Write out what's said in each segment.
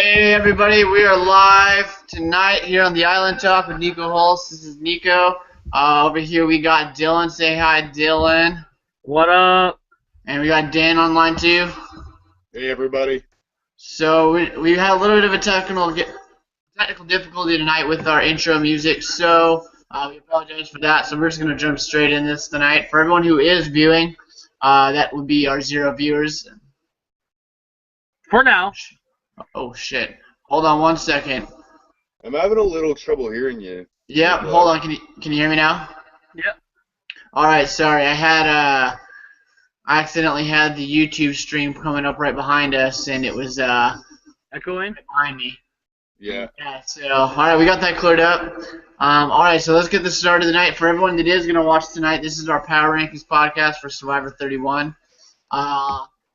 Hey everybody, we are live tonight here on the Island Talk with Niko Hulse. This is Niko. Over here we got Dylan. Say hi, Dylan. What up? And we got Dan online too. Hey everybody. So we had a little bit of a technical difficulty tonight with our intro music, so we apologize for that. So we're just going to jump straight in this tonight. For everyone who is viewing, that would be our 0 viewers. For now. Oh shit. Hold on one second. I'm having a little trouble hearing you. Yep, hold on. Can you hear me now? Yep. Alright, sorry. I accidentally had the YouTube stream coming up right behind us, and it was Echoing? right behind me. Yeah. Yeah, so alright, we got that cleared up. Alright, so let's get this started tonight. For everyone that is gonna watch tonight, this is our Power Rankings podcast for Survivor 31.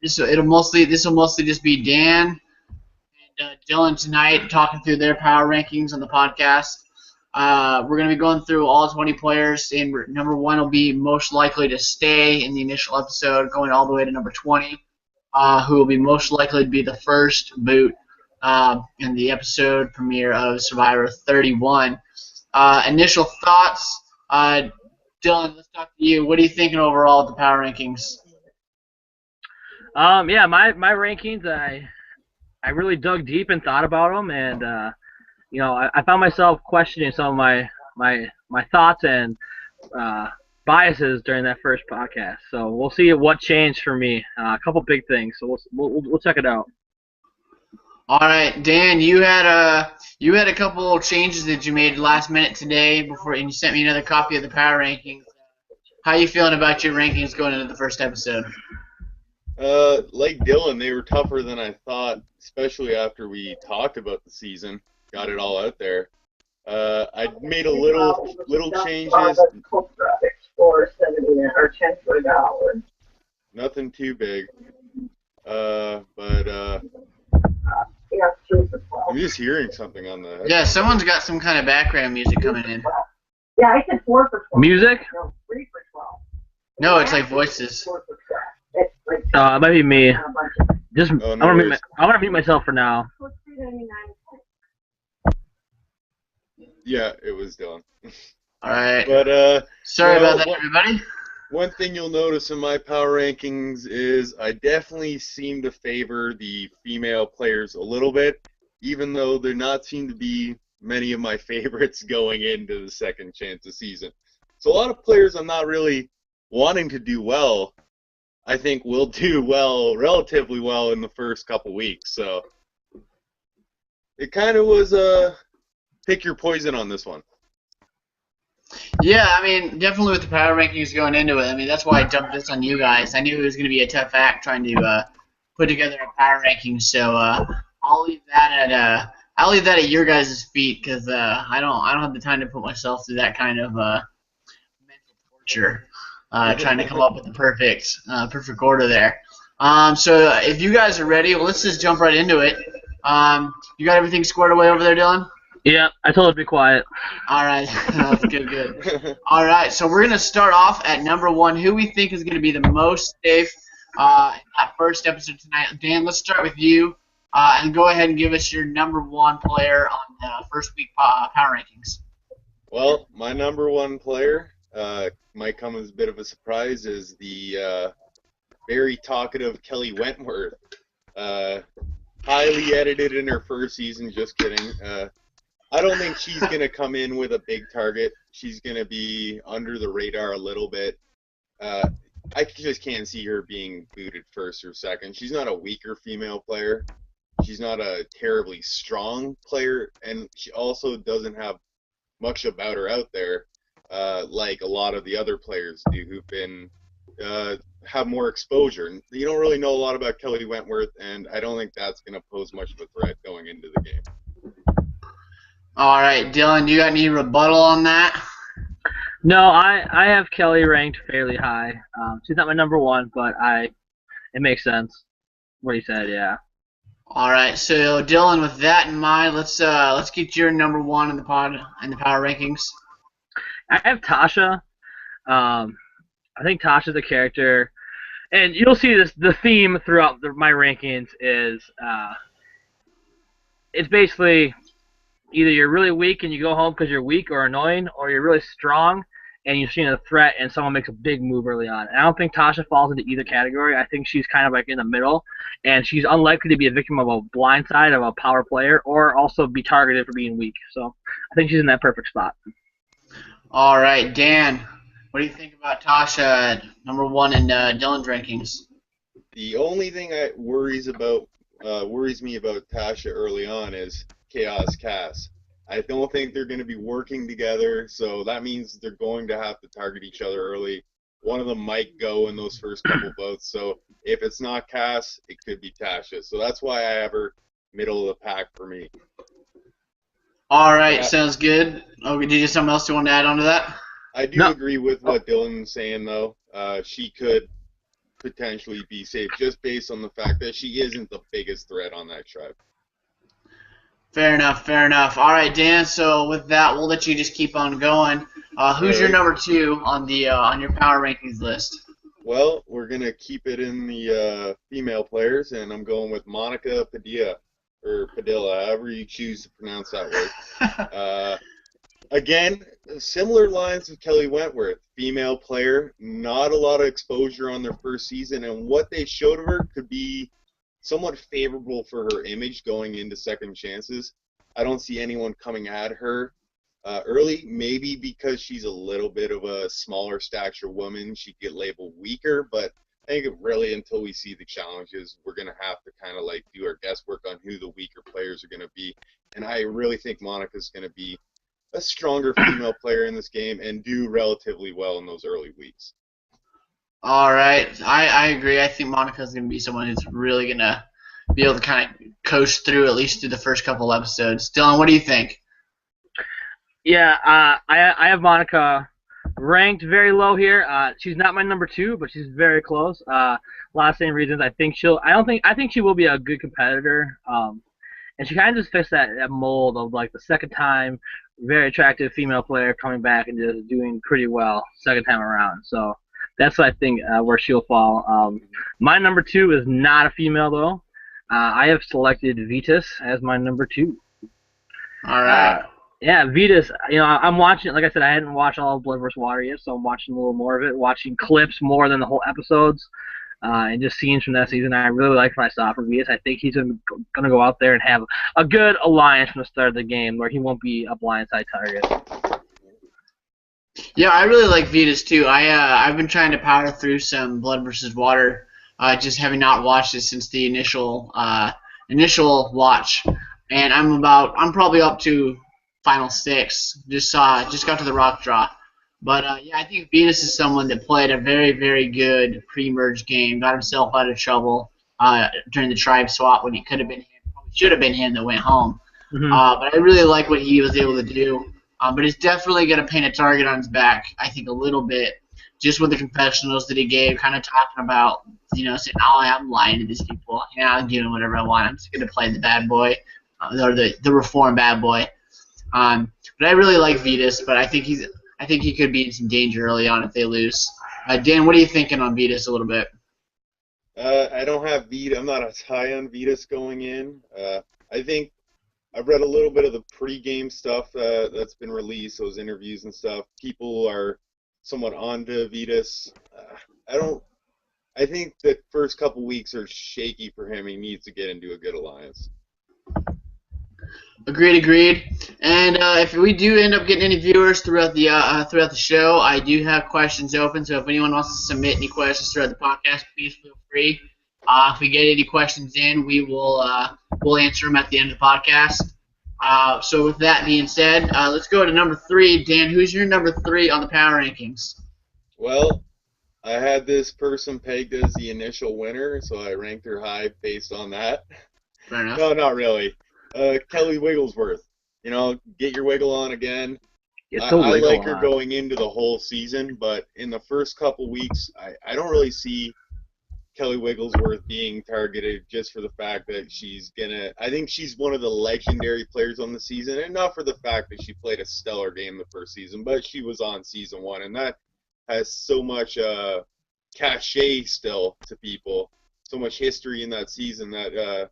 This will mostly just be Dan and Dylan tonight talking through their power rankings on the podcast. We're going to be going through all 20 players, and number 1 will be most likely to stay in the initial episode, going all the way to number 20, who will be most likely to be the first boot in the episode premiere of Survivor 31. Initial thoughts, Dylan, let's talk to you. What are you thinking overall of the power rankings? Yeah, my rankings, I really dug deep and thought about them, and I found myself questioning some of my thoughts and biases during that first podcast. So we'll see what changed for me. A couple big things. So we'll check it out. All right, Dan, you had a couple changes that you made last minute today and you sent me another copy of the power rankings. How are you feeling about your rankings going into the first episode? Like Dylan, they were tougher than I thought, especially after we talked about the season, got it all out there. I made a little changes. Nothing too big. But I'm just hearing something on the. Yeah, someone's got some kind of background music coming in. Yeah, I said 4 for 12. Music? No, 3 for 12. No, it's like voices. 4 for 12. It's like It might be me. a bunch of Just Oh, I'm no worries. gonna mute myself for now. Yeah, it was Dylan. All right. But Sorry well, about that, everybody. one thing you'll notice in my power rankings is I definitely seem to favor the female players a little bit, even though there not seem to be many of my favorites going into the second chance of season. So a lot of players I'm not really wanting to do well, I think will do well, relatively well in the first couple weeks. So it kind of was pick your poison on this one. Yeah, I mean, definitely with the power rankings going into it. I mean, that's why I dumped this on you guys. I knew it was going to be a tough act trying to put together a power ranking. So I'll leave that at your guys' feet because I don't have the time to put myself through that kind of mental torture trying to come up with the perfect order there. So if you guys are ready, well, let's just jump right into it. You got everything squared away over there, Dylan? Yeah, I told her to be quiet. All right, that's good. All right, so we're going to start off at number 1, who we think is going to be the most safe in that first episode tonight. Dan, let's start with you, and go ahead and give us your number 1 player on the first week power rankings. Well, my number 1 player might come as a bit of a surprise is the very talkative Kelly Wentworth. Highly edited in her first season, just kidding. I don't think she's going to come in with a big target. She's going to be under the radar a little bit. I just can't see her being booted first or second. She's not a weaker female player. She's not a terribly strong player, and she also doesn't have much about her out there like a lot of the other players do who've been have more exposure. You don't really know a lot about Kelly Wentworth, and I don't think that's going to pose much of a threat going into the game. All right, Dylan, you got any rebuttal on that? No, I have Kelly ranked fairly high. She's not my number 1, but it makes sense what he said. Yeah. All right, so Dylan, with that in mind, let's get your number 1 in the power rankings. I have Tasha. I think Tasha's a character, and you'll see this. The theme throughout my rankings is it's basically either you're really weak and you go home because you're weak or annoying, or you're really strong and you've seen a threat and someone makes a big move early on. And I don't think Tasha falls into either category. I think she's kind of like in the middle, and she's unlikely to be a victim of a blindside of a power player or also be targeted for being weak. So I think she's in that perfect spot. All right, Dan, what do you think about Tasha at number 1 in Dylan's rankings? The only thing that worries me about Tasha early on is Chaos Cass. I don't think they're going to be working together, so that means they're going to have to target each other early. One of them might go in those first couple votes, so if it's not Cass, it could be Tasha. So that's why I have her middle of the pack for me. All right, sounds good. Oh, did you have something else you want to add on to that? I do agree with what Dylan's saying, though. She could potentially be safe just based on the fact that she isn't the biggest threat on that tribe. Fair enough, fair enough. All right, Dan, so with that, we'll let you just keep on going. Who's your number 2 on the on your power rankings list? Well, we're going to keep it in the female players, and I'm going with Monica Padilla, or Padilla, however you choose to pronounce that word. Again, similar lines with Kelly Wentworth. Female player, not a lot of exposure on their first season, and what they showed of her could be somewhat favorable for her image going into second chances. I don't see anyone coming at her early, maybe because she's a little bit of a smaller stature woman, she'd get labeled weaker, but I think really until we see the challenges, we're going to have to kind of like do our guesswork on who the weaker players are going to be. And I really think Monica's going to be a stronger female player in this game and do relatively well in those early weeks. All right, I agree. I think Monica's going to be someone who's really going to be able to kind of coast through at least through the first couple episodes. Dylan, what do you think? Yeah, I have Monica ranked very low here. She's not my number 2, but she's very close. A lot of same reasons. I think she will be a good competitor. And she kind of just fits that mold of like the second time, very attractive female player coming back and just doing pretty well second time around. So that's what I think where she'll fall. My number 2 is not a female though. I have selected Vitas as my number 2. All right. Yeah, Vitas, I'm watching, like I said, I hadn't watched all of Blood vs. Water yet, so I'm watching a little more of it, watching clips more than the whole episodes, and just scenes from that season. I really like what I saw from Vitas. I think he's going to go out there and have a good alliance from the start of the game where he won't be a blindside target. Yeah, I really like Vitas too. I've been trying to power through some Blood vs. Water, just having not watched it since the initial watch, and I'm probably up to Final 6. Just got to the rock draw. But yeah, I think Venus is someone that played a very, very good pre-merge game, got himself out of trouble during the tribe swap when he could have been him, probably should have been him that went home. Mm-hmm. But I really like what he was able to do. But it's definitely going to paint a target on his back, I think, a little bit, just with the confessionals that he gave, kind of talking about, saying, oh, I'm lying to these people. I'm doing whatever I want. I'm just going to play the bad boy, or the reformed bad boy. But I really like Vitas, but I think he could be in some danger early on if they lose. Dan, what are you thinking on Vitas a little bit? I don't have Vitas. I'm not as high on Vitas going in. I think I've read a little bit of the pre-game stuff that's been released, those interviews and stuff. People are somewhat onto Vitas. I think the first couple weeks are shaky for him. He needs to get into a good alliance. Agreed. And if we do end up getting any viewers throughout the show, I do have questions open. So if anyone wants to submit any questions throughout the podcast, please feel free. If we get any questions in, we'll answer them at the end of the podcast. So with that being said, let's go to number 3. Dan, who's your number 3 on the power rankings? Well, I had this person pegged as the initial winner, so I ranked her high based on that. Fair enough. No, not really. Kelly Wigglesworth. Get your wiggle on again. I like her going into the whole season, but in the first couple weeks, I don't really see Kelly Wigglesworth being targeted just for the fact that I think she's one of the legendary players on the season, and not for the fact that she played a stellar game the first season, but she was on season 1, and that has so much cachet still to people, so much history in that season that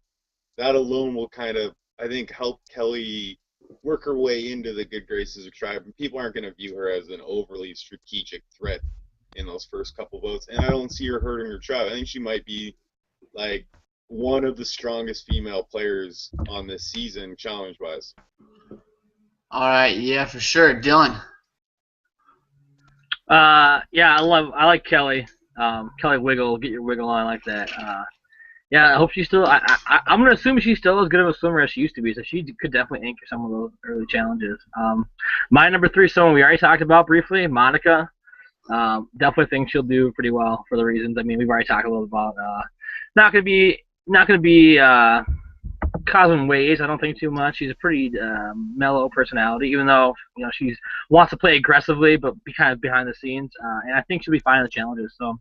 alone will kind of, I think help Kelly work her way into the good graces of Tribe. People aren't going to view her as an overly strategic threat in those first couple votes, and I don't see her hurting her Tribe. I think she might be like one of the strongest female players on this season, challenge-wise. All right, yeah, for sure. Dylan. Yeah, I like Kelly. Kelly Wiggle, get your wiggle on like that. Yeah, I hope she's still. I'm gonna assume she's still as good of a swimmer as she used to be, so she could definitely anchor some of those early challenges. My number 3 is someone we already talked about briefly, Monica. Definitely think she'll do pretty well for the reasons. I mean, we've already talked a little about. Not gonna be causing waves. I don't think too much. She's a pretty mellow personality, even though she wants to play aggressively, but be kind of behind the scenes. And I think she'll be fine in the challenges. So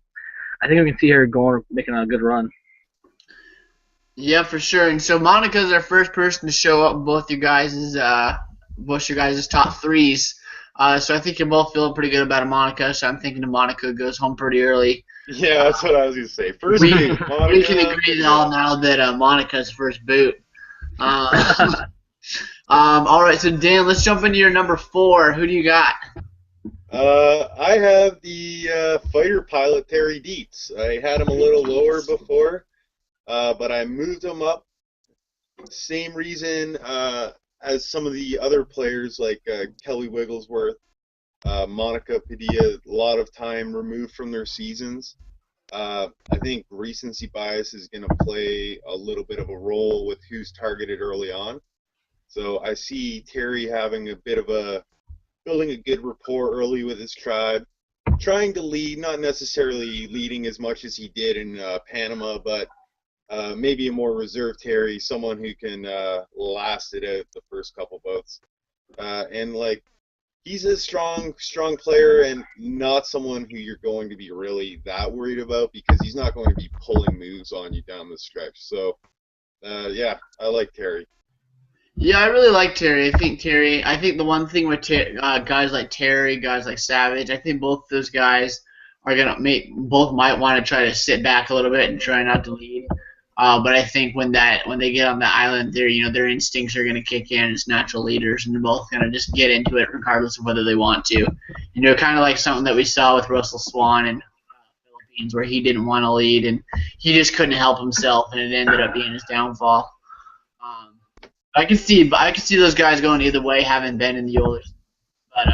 I think we can see her making a good run. Yeah, for sure. And so Monica's our first person to show up in both your guys' top threes. So I think you're both feeling pretty good about Monica. So I'm thinking Monica goes home pretty early. Yeah, that's what I was going to say. First boot, Monica. We can agree all now that Monica's first boot. All right, so Dan, let's jump into your number 4. Who do you got? I have the fighter pilot Terry Dietz. I had him a little lower before, but I moved him up. Same reason as some of the other players like Kelly Wigglesworth, Monica Padilla, a lot of time removed from their seasons. I think recency bias is going to play a little bit of a role with who's targeted early on. So I see Terry having a bit of building a good rapport early with his tribe, trying to lead, not necessarily leading as much as he did in Panama, but maybe a more reserved Terry, someone who can last it out the first couple boats. And he's a strong player and not someone who you're going to be really that worried about because he's not going to be pulling moves on you down the stretch. So, yeah, I like Terry. Yeah, I really like Terry. I think the one thing with guys like Terry, guys like Savage, I think both those guys are both might want to try to sit back a little bit and try not to lead. But I think when they get on the island, their instincts are going to kick in as natural leaders, and they're both going to just get into it regardless of whether they want to. Kind of like something that we saw with Russell Swan in Philippines, where he didn't want to lead and he just couldn't help himself, and it ended up being his downfall. I can see those guys going either way, having been in the Oilers, but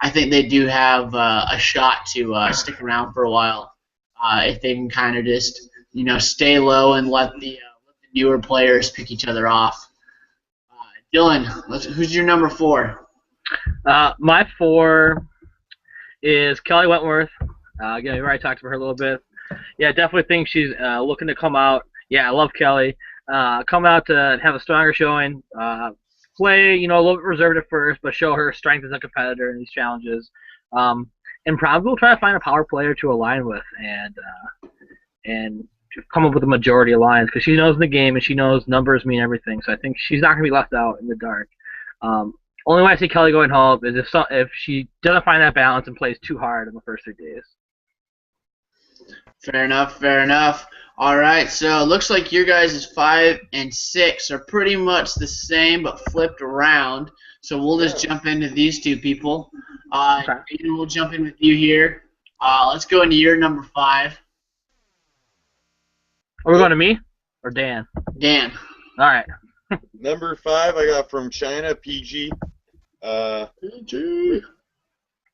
I think they do have a shot to stick around for a while if they can kind of just stay low and let the newer players pick each other off. Dylan, who's your number 4? My 4 is Kelly Wentworth. Again, we already talked about her a little bit. Yeah, definitely think she's looking to come out. Yeah, I love Kelly. Come out to have a stronger showing. Play, a little bit reserved at first, but show her strength as a competitor in these challenges. And probably will try to find a power player to align with and come up with a majority alliance because she knows the game and she knows numbers mean everything. So I think she's not going to be left out in the dark. Only way I see Kelly going home is if she doesn't find that balance and plays too hard in the first 3 days. Fair enough. All right, so it looks like your guys' 5 and 6 are pretty much the same but flipped around. So we'll just jump into these 2 people. Okay. Aiden, we'll jump in with you here. Let's go into your number 5. Are we going to me or Dan? Dan. All right. Number 5 I got from China, PG. PG.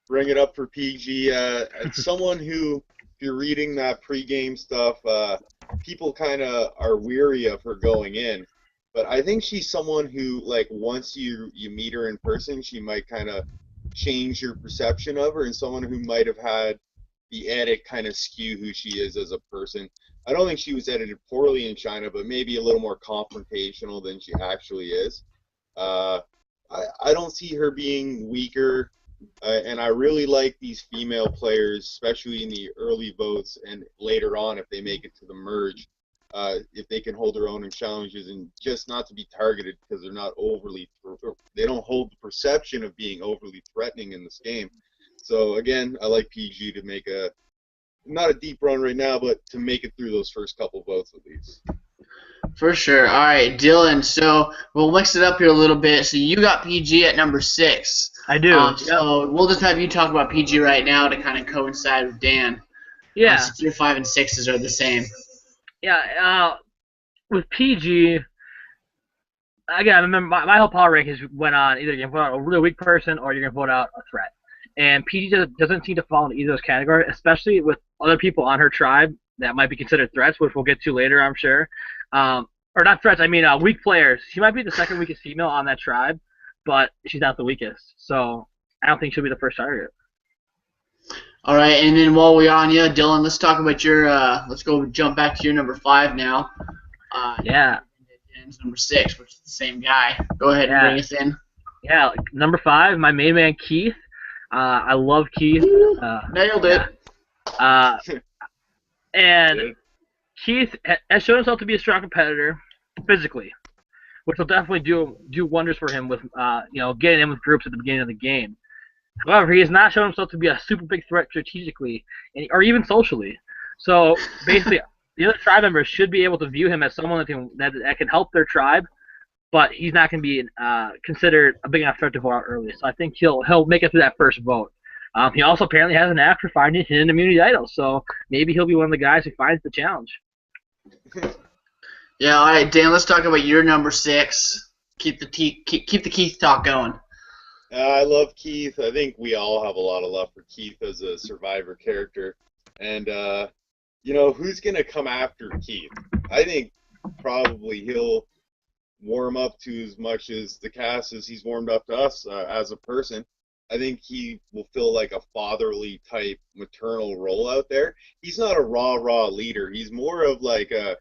Bring it up for PG. It's someone who, if you're reading that pregame stuff, people kind of are weary of her going in. But I think she's someone who, once you meet her in person, she might kind of change your perception of her, and someone who might have had the edit kind of skew who she is as a person. I don't think she was edited poorly in China, but maybe a little more confrontational than she actually is. I don't see her being weaker, and I really like these female players, especially in the early votes and later on if they make it to the merge, if they can hold their own in challenges and just not to be targeted because they don't hold the perception of being overly threatening in this game. So again, I like PG to make not a deep run right now, but to make it through those first couple votes at least. For sure. All right, Dylan. So we'll mix it up here a little bit. So you got PG at number 6. I do. Yep. So we'll just have you talk about PG right now to kind of coincide with Dan. Yeah. Since your 5 and 6s are the same. Yeah. With PG, again, I remember my whole power rankings went on either you're going to put out a really weak person or you're going to put out a threat. And PG doesn't seem to fall into either of those categories, especially with other people on her tribe that might be considered threats, which we'll get to later, I'm sure. Or not threats, I mean weak players. She might be the second weakest female on that tribe, but she's not the weakest. So I don't think she'll be the first target. All right, and then while we're on you, Dylan, let's talk about your. Let's go jump back to your number 5 now. Yeah. Dan's number 6, which is the same guy. Go ahead and bring us in. Yeah, number 5, my main man Keith. I love Keith. Nailed it. And Keith has shown himself to be a strong competitor physically, which will definitely do wonders for him with getting in with groups at the beginning of the game. However, he has not shown himself to be a super big threat strategically or even socially. So basically, the other tribe members should be able to view him as someone that can help their tribe, but he's not going to be considered a big enough threat to vote out early. So I think he'll make it through that first vote. He also apparently has an knack for finding hidden immunity idols, so maybe he'll be one of the guys who finds the challenge. Yeah, all right, Dan. Let's talk about your number 6. Keep the Keith talk going. I love Keith. I think we all have a lot of love for Keith as a Survivor character. And, who's going to come after Keith? I think probably he'll warm up to as much as the cast as he's warmed up to us as a person. I think he will feel like a fatherly type maternal role out there. He's not a raw leader. He's more of like a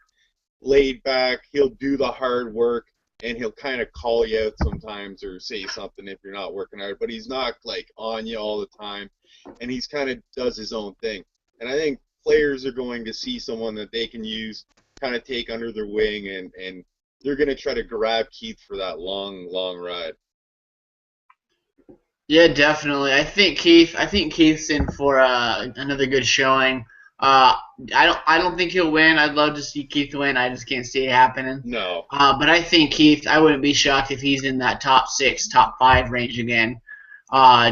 laid back, he'll do the hard work, and he'll kind of call you out sometimes or say something if you're not working hard, but he's not like on you all the time, and he's kind of does his own thing. And I think players are going to see someone that they can use, kind of take under their wing, and they're going to try to grab Keith for that long ride. Yeah, definitely. I think Keith's in for another good showing. I don't think he'll win. I'd love to see Keith win. I just can't see it happening. No. But I think Keith. I wouldn't be shocked if he's in that top 6, top 5 range again.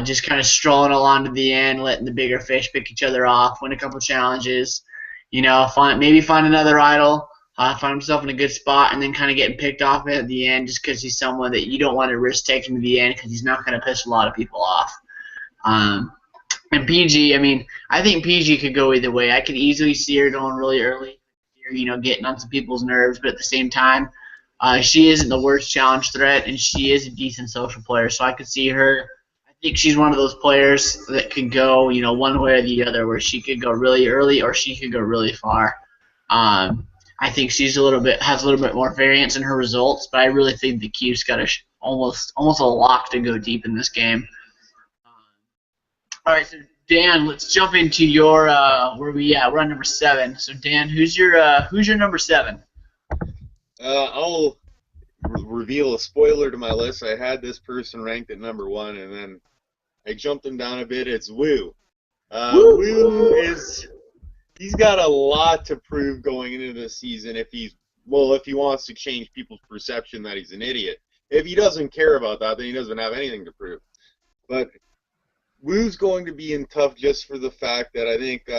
Just kind of strolling along to the end, letting the bigger fish pick each other off, win a couple challenges. Maybe find another idol. Find himself in a good spot, and then kind of getting picked off at the end just because he's someone that you don't want to risk taking to the end because he's not going to piss a lot of people off. And PG, I think PG could go either way. I could easily see her going really early, getting on some people's nerves, but at the same time, she isn't the worst challenge threat, and she is a decent social player, so I could see her. I think she's one of those players that could go, one way or the other, where she could go really early or she could go really far. I think she's has a little bit more variance in her results, but I really think the Q's got almost a lock to go deep in this game. All right, so Dan, let's jump into your where we at? We're on number 7. So Dan, who's your number 7? I'll reveal a spoiler to my list. I had this person ranked at number 1, and then I jumped him down a bit. It's Woo. Woo is. He's got a lot to prove going into this season if he wants to change people's perception that he's an idiot. If he doesn't care about that, then he doesn't have anything to prove. But Woo's going to be in tough just for the fact that I think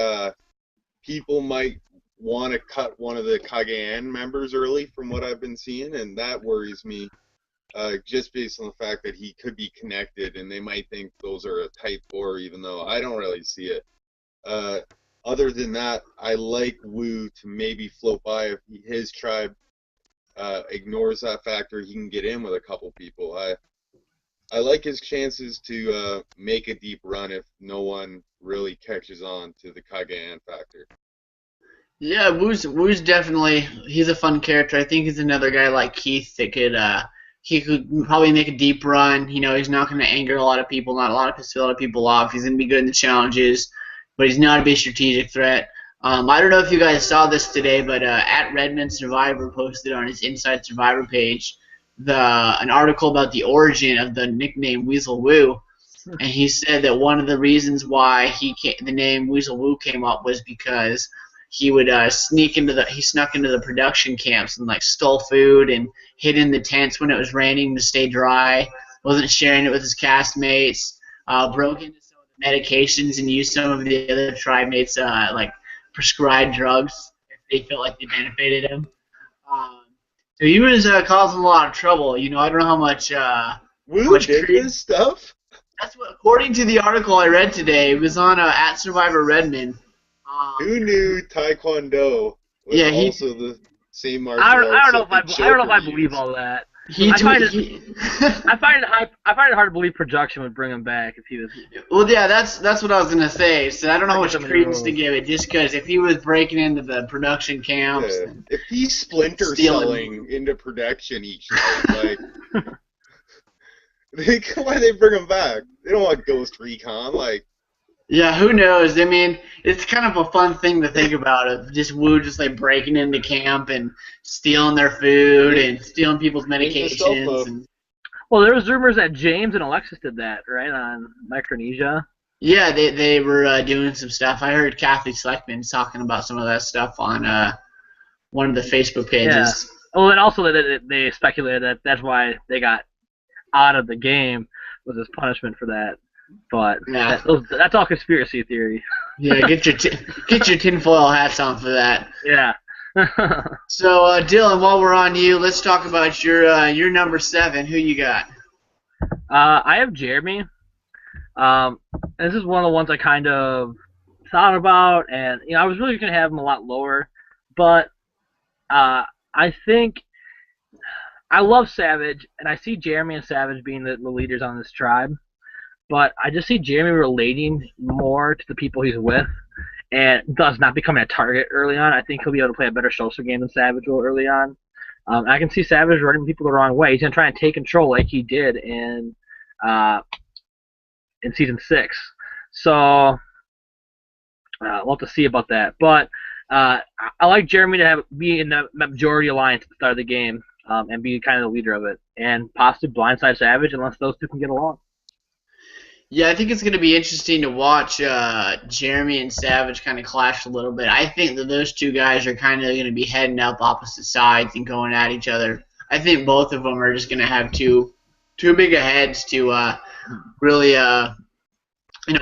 people might want to cut one of the Cagayan members early from what I've been seeing, and that worries me just based on the fact that he could be connected, and they might think those are a type 4, even though I don't really see it. Other than that, I like Woo to maybe float by if his tribe ignores that factor. He can get in with a couple people. I like his chances to make a deep run if no one really catches on to the Cagayan factor. Yeah, Woo's definitely he's a fun character. I think he's another guy like Keith that he could probably make a deep run. He's not going to anger a lot of people, piss a lot of people off. He's going to be good in the challenges, but he's not a big strategic threat. I don't know if you guys saw this today, but at Redmond Survivor posted on his Inside Survivor page an article about the origin of the nickname Weasel Woo, and he said that one of the reasons why the name Weasel Woo came up was because he would he snuck into the production camps and like stole food and hid in the tents when it was raining to stay dry. Wasn't sharing it with his castmates. Broke into some of the medications and used some of the other tribe mates like prescribed drugs if they felt like they benefited him. So he was causing a lot of trouble. I don't know how much. Woo did this stuff? That's what, according to the article I read today, it was on at Survivor Redmond. Who knew Taekwondo was also the same martial arts? I don't know if I believe all that. I find it hard to believe production would bring him back if he was. Well, yeah, that's what I was gonna say. So I don't know how much credence to give it, just because if he was breaking into the production camps, if he's splinter selling into production each night, why they bring him back? They don't want Ghost Recon, Yeah, who knows? I mean, it's kind of a fun thing to think about. Of just Wu just like breaking into camp and stealing their food and stealing people's medications. Well, there was rumors that James and Alexis did that, right, on Micronesia. Yeah, they were doing some stuff. I heard Kathy Sleckman talking about some of that stuff on one of the Facebook pages. Yeah. Well, and also they speculated that that's why they got out of the game was as punishment for that. But that's all conspiracy theory. Yeah, get your tinfoil hats on for that. Yeah. So, Dylan, while we're on you, let's talk about your number 7. Who you got? I have Jeremy. This is one of the ones I kind of thought about, and I was really gonna have him a lot lower, but I think I love Savage, and I see Jeremy and Savage being the leaders on this tribe. But I just see Jeremy relating more to the people he's with and thus not becoming a target early on. I think he'll be able to play a better social game than Savage will early on. I can see Savage running people the wrong way. He's going to try and take control like he did in Season 6. So we'll have to see about that. But I like Jeremy to be in the majority alliance at the start of the game and be kind of the leader of it and possibly blindside Savage unless those two can get along. Yeah, I think it's going to be interesting to watch Jeremy and Savage kind of clash a little bit. I think that those two guys are kind of going to be heading up opposite sides and going at each other. I think both of them are just going to have too big of heads to really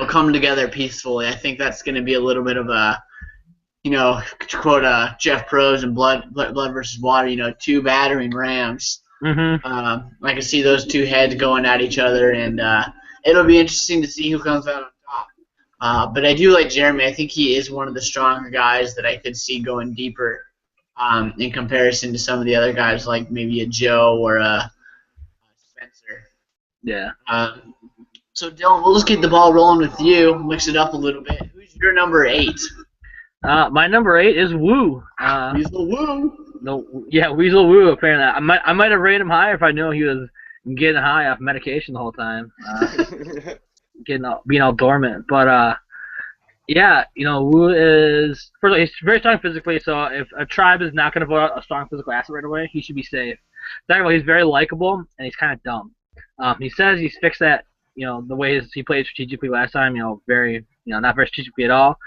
come together peacefully. I think that's going to be a little bit of a, to quote Jeff Probst and Blood versus Water, two battering rams. Mm-hmm. I can see those two heads going at each other, and it'll be interesting to see who comes out on top. But I do like Jeremy. I think he is one of the stronger guys that I could see going deeper in comparison to some of the other guys, like maybe a Joe or a Spencer. Yeah. So, Dylan, we'll just get the ball rolling with you, mix it up a little bit. Who's your number 8? My number 8 is Wu. Weasel Wu. No, yeah, Weasel Wu. Apparently, I might have rated him higher if I knew he was getting high off medication the whole time, being all dormant. But Wu is first of all, he's very strong physically. So if a tribe is not going to vote out a strong physical asset right away, he should be safe. Second of all, he's very likable and he's kind of dumb. He says he's fixed that. The way he played strategically last time, not very strategically at all.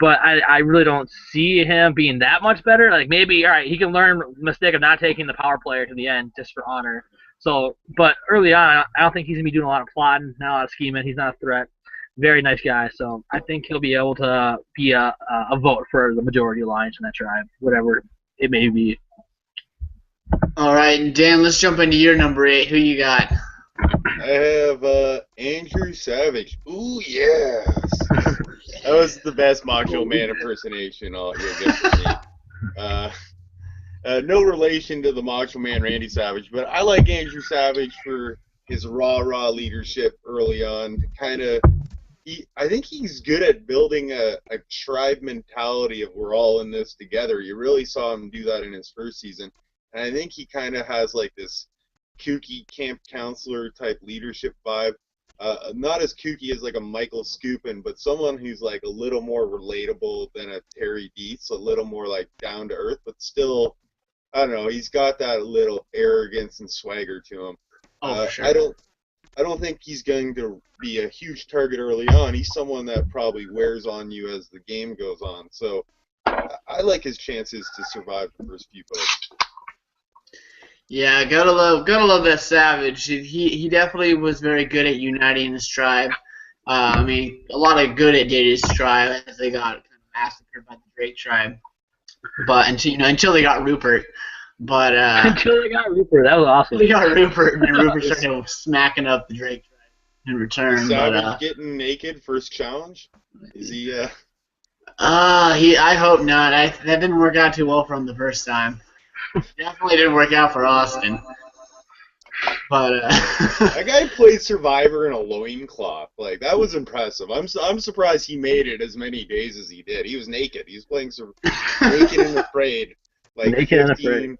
But I really don't see him being that much better. Like maybe, all right, he can learn the mistake of not taking the power player to the end just for honor. So, but early on, I don't think he's going to be doing a lot of plotting, not a lot of scheming. He's not a threat. Very nice guy. So I think he'll be able to be a vote for the majority alliance in that tribe, whatever it may be. All right, and Dan, let's jump into your number 8. Who you got? I have Andrew Savage. Ooh, yes. That was the best Macho Man impersonation you'll get from me. No relation to the Macho Man Randy Savage, but I like Andrew Savage for his raw leadership early on. I think he's good at building a tribe mentality of we're all in this together. You really saw him do that in his first season. And I think he kind of has like this kooky camp counselor type leadership vibe. Not as kooky as like a Michael Scoopin, but someone who's like a little more relatable than a Terry Dietz, a little more like down to earth, but still, I don't know, he's got that little arrogance and swagger to him. Oh, for sure. I don't think he's going to be a huge target early on. He's someone that probably wears on you as the game goes on. So I like his chances to survive the first few votes. Yeah, gotta love that Savage. He definitely was very good at uniting his tribe. I mean, a lot of good it did his tribe as they got kind of massacred by the Drake tribe. But until they got Rupert. But Until they got Rupert, that was awesome. they got Rupert, and then Rupert started smacking up the Drake tribe in return. Is Savage getting naked first challenge? Is he? I hope not. That didn't work out too well for him the first time. Definitely didn't work out for Austin. But that guy played Survivor in a loincloth. Like, that was impressive. I'm surprised he made it as many days as he did. He was naked. He was playing Naked and Afraid. Like Naked and Afraid.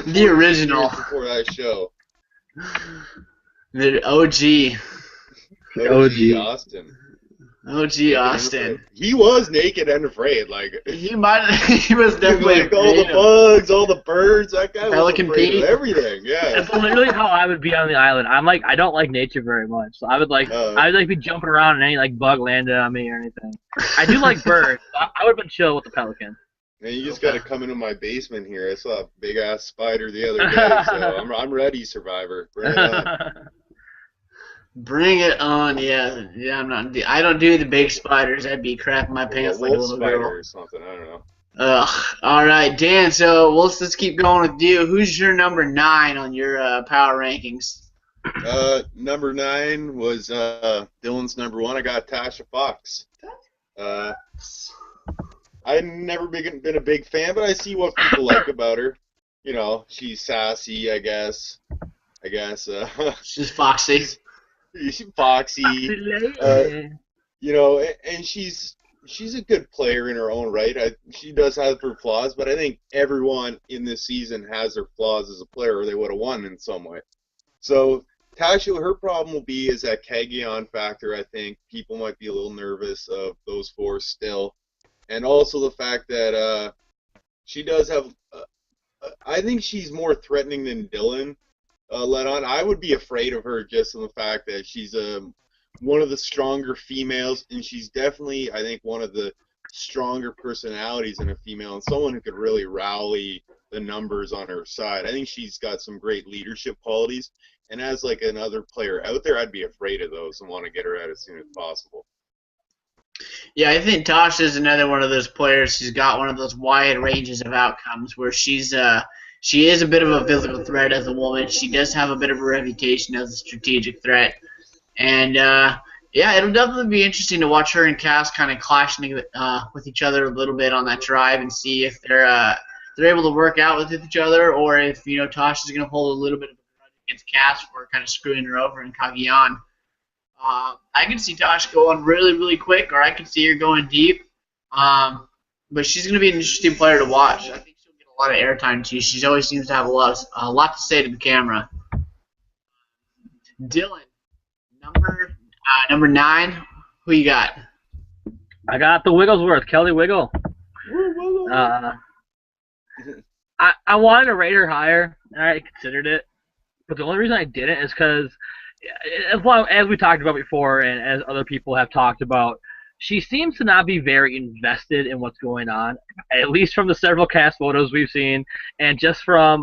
The original. Years before that show. The OG. OG Austin. OG Austin. He was naked and afraid. Like, he was definitely like all the bugs, all the birds. That guy was afraid of everything. Yeah. That's literally how I would be on the island. I don't like nature very much, so I would be jumping around and any like bug landed on me or anything. I do like birds. I would have been chill with the pelican. Man, you just got to come into my basement here. I saw a big ass spider the other day, so I'm ready, Survivor. Bring it on. Bring it on, yeah. I don't do the big spiders. I'd be crapping my pants like a little spider girl. Or something. I don't know. All right, Dan. So let's keep going with you. Who's your number 9 on your power rankings? Number 9 was Dylan's number 1. I got Tasha Fox. I've never been a big fan, but I see what people like about her. You know, she's sassy, I guess. She's foxy. She's foxy. You know, and she's a good player in her own right. She does have her flaws, but I think everyone in this season has their flaws as a player, or they would have won in some way. So Tasha, her problem will be is that Kagyan factor. I think people might be a little nervous of those 4 still, and also the fact that she does have. I think she's more threatening than Dylan. Let on. I would be afraid of her just in the fact that she's one of the stronger females, and she's definitely, I think, one of the stronger personalities in a female, and someone who could really rally the numbers on her side. I think she's got some great leadership qualities, and as like another player out there, I'd be afraid of those and want to get her out as soon as possible. Yeah, I think Tasha is another one of those players who's got one of those wide ranges of outcomes where she is a bit of a physical threat as a woman. She does have a bit of a reputation as a strategic threat. And, yeah, it'll definitely be interesting to watch her and Cass kind of clashing with each other a little bit on that drive and see if they're able to work out with each other, or if, you know, Tasha's going to hold a little bit of a grudge against Cass for kind of screwing her over in Kagyan. I can see Tasha going really, really quick, or I can see her going deep. But she's going to be an interesting player to watch. I think she'll get a lot of airtime too. She always seems to have a lot to say to the camera. Dylan, number 9. Who you got? I got the Wigglesworth, Kelly Wiggle. I wanted to rate her higher, and I considered it, but the only reason I didn't is because, as we talked about before, and as other people have talked about, she seems to not be very invested in what's going on, at least from the several cast photos we've seen, and just from,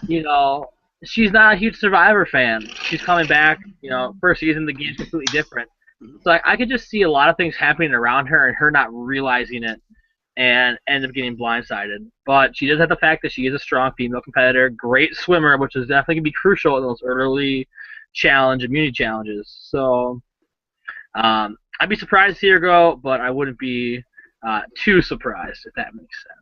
you know, she's not a huge Survivor fan. She's coming back, you know, first season, the game's completely different. So I could just see a lot of things happening around her and her not realizing it and end up getting blindsided. But she does have the fact that she is a strong female competitor, great swimmer, which is definitely going to be crucial in those early immunity challenges. So I'd be surprised to see her go, but I wouldn't be too surprised, if that makes sense.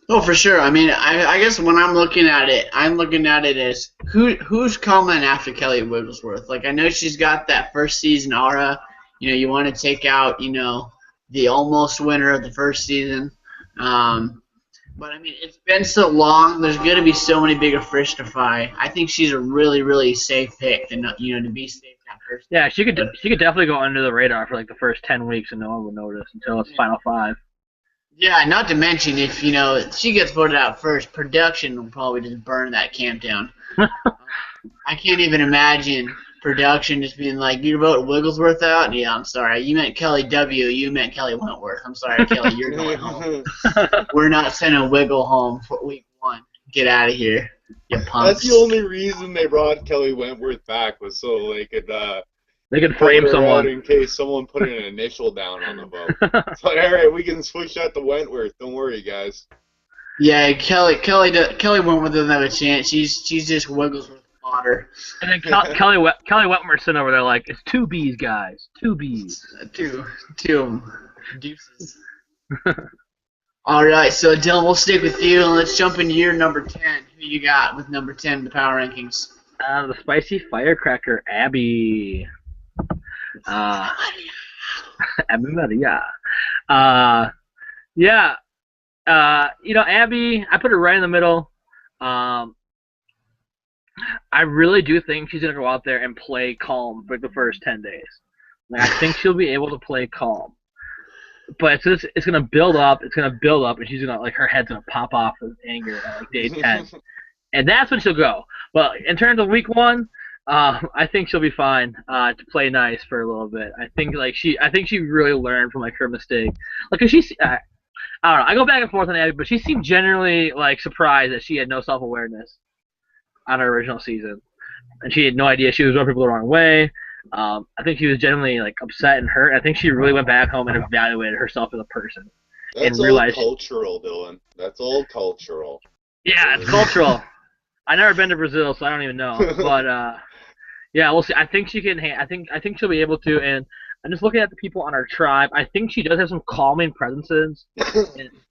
Oh, for sure. I mean, I guess when I'm looking at it as who's coming after Kelly Wigglesworth. Like, I know she's got that first season aura. You know, you want to take out, you know, the almost winner of the first season. But, I mean, it's been so long. There's going to be so many bigger fish to fry. I think she's a really, really safe pick to be safe that first. Yeah, she could definitely go under the radar for, like, the first 10 weeks and no one would notice until it's Final 5. Yeah, not to mention if, you know, she gets voted out first, production will probably just burn that camp down. I can't even imagine production just being like, "You're voting Wigglesworth out?" Yeah, I'm sorry. You meant Kelly W. You meant Kelly Wentworth. I'm sorry, Kelly. You're going home. We're not sending Wiggle home for week 1. Get out of here, you punks. That's the only reason they brought Kelly Wentworth back was so they could frame her out someone. in case someone put an initial down on the vote. It's like, all right, we can switch that to Wentworth. Don't worry, guys. Yeah, Kelly Wentworth doesn't have a chance. She's just Wigglesworth fodder. And then Kelly Wentworth sitting over there like, it's 2 B's, guys. 2 B's. Two deuces. All right, so Dylan, we'll stick with you, and let's jump into your number 10. Who you got with number 10 in the power rankings? The spicy firecracker, Abby. Abby Maria. Yeah. Abby, I put her right in the middle. I really do think she's gonna go out there and play calm for the first 10 days. Like, I think she'll be able to play calm. But it's gonna build up, and she's gonna, like, her head's gonna pop off with anger at, like, day 10. And that's when she'll go. Well, in terms of week 1, I think she'll be fine to play nice for a little bit. I think she really learned from, like, her mistake. Like, 'cause I don't know. I go back and forth on Abby, but she seemed generally, like, surprised that she had no self-awareness on her original season, and she had no idea she was rubbing people the wrong way. I think she was genuinely, like, upset and hurt. I think she really went back home and evaluated herself as a person. That's and all cultural, Dylan. That's all cultural. Yeah, it's cultural. I've never been to Brazil, so I don't even know. But yeah, we'll see. I think she can. I think she'll be able to. And I'm just looking at the people on our tribe. I think she does have some calming presences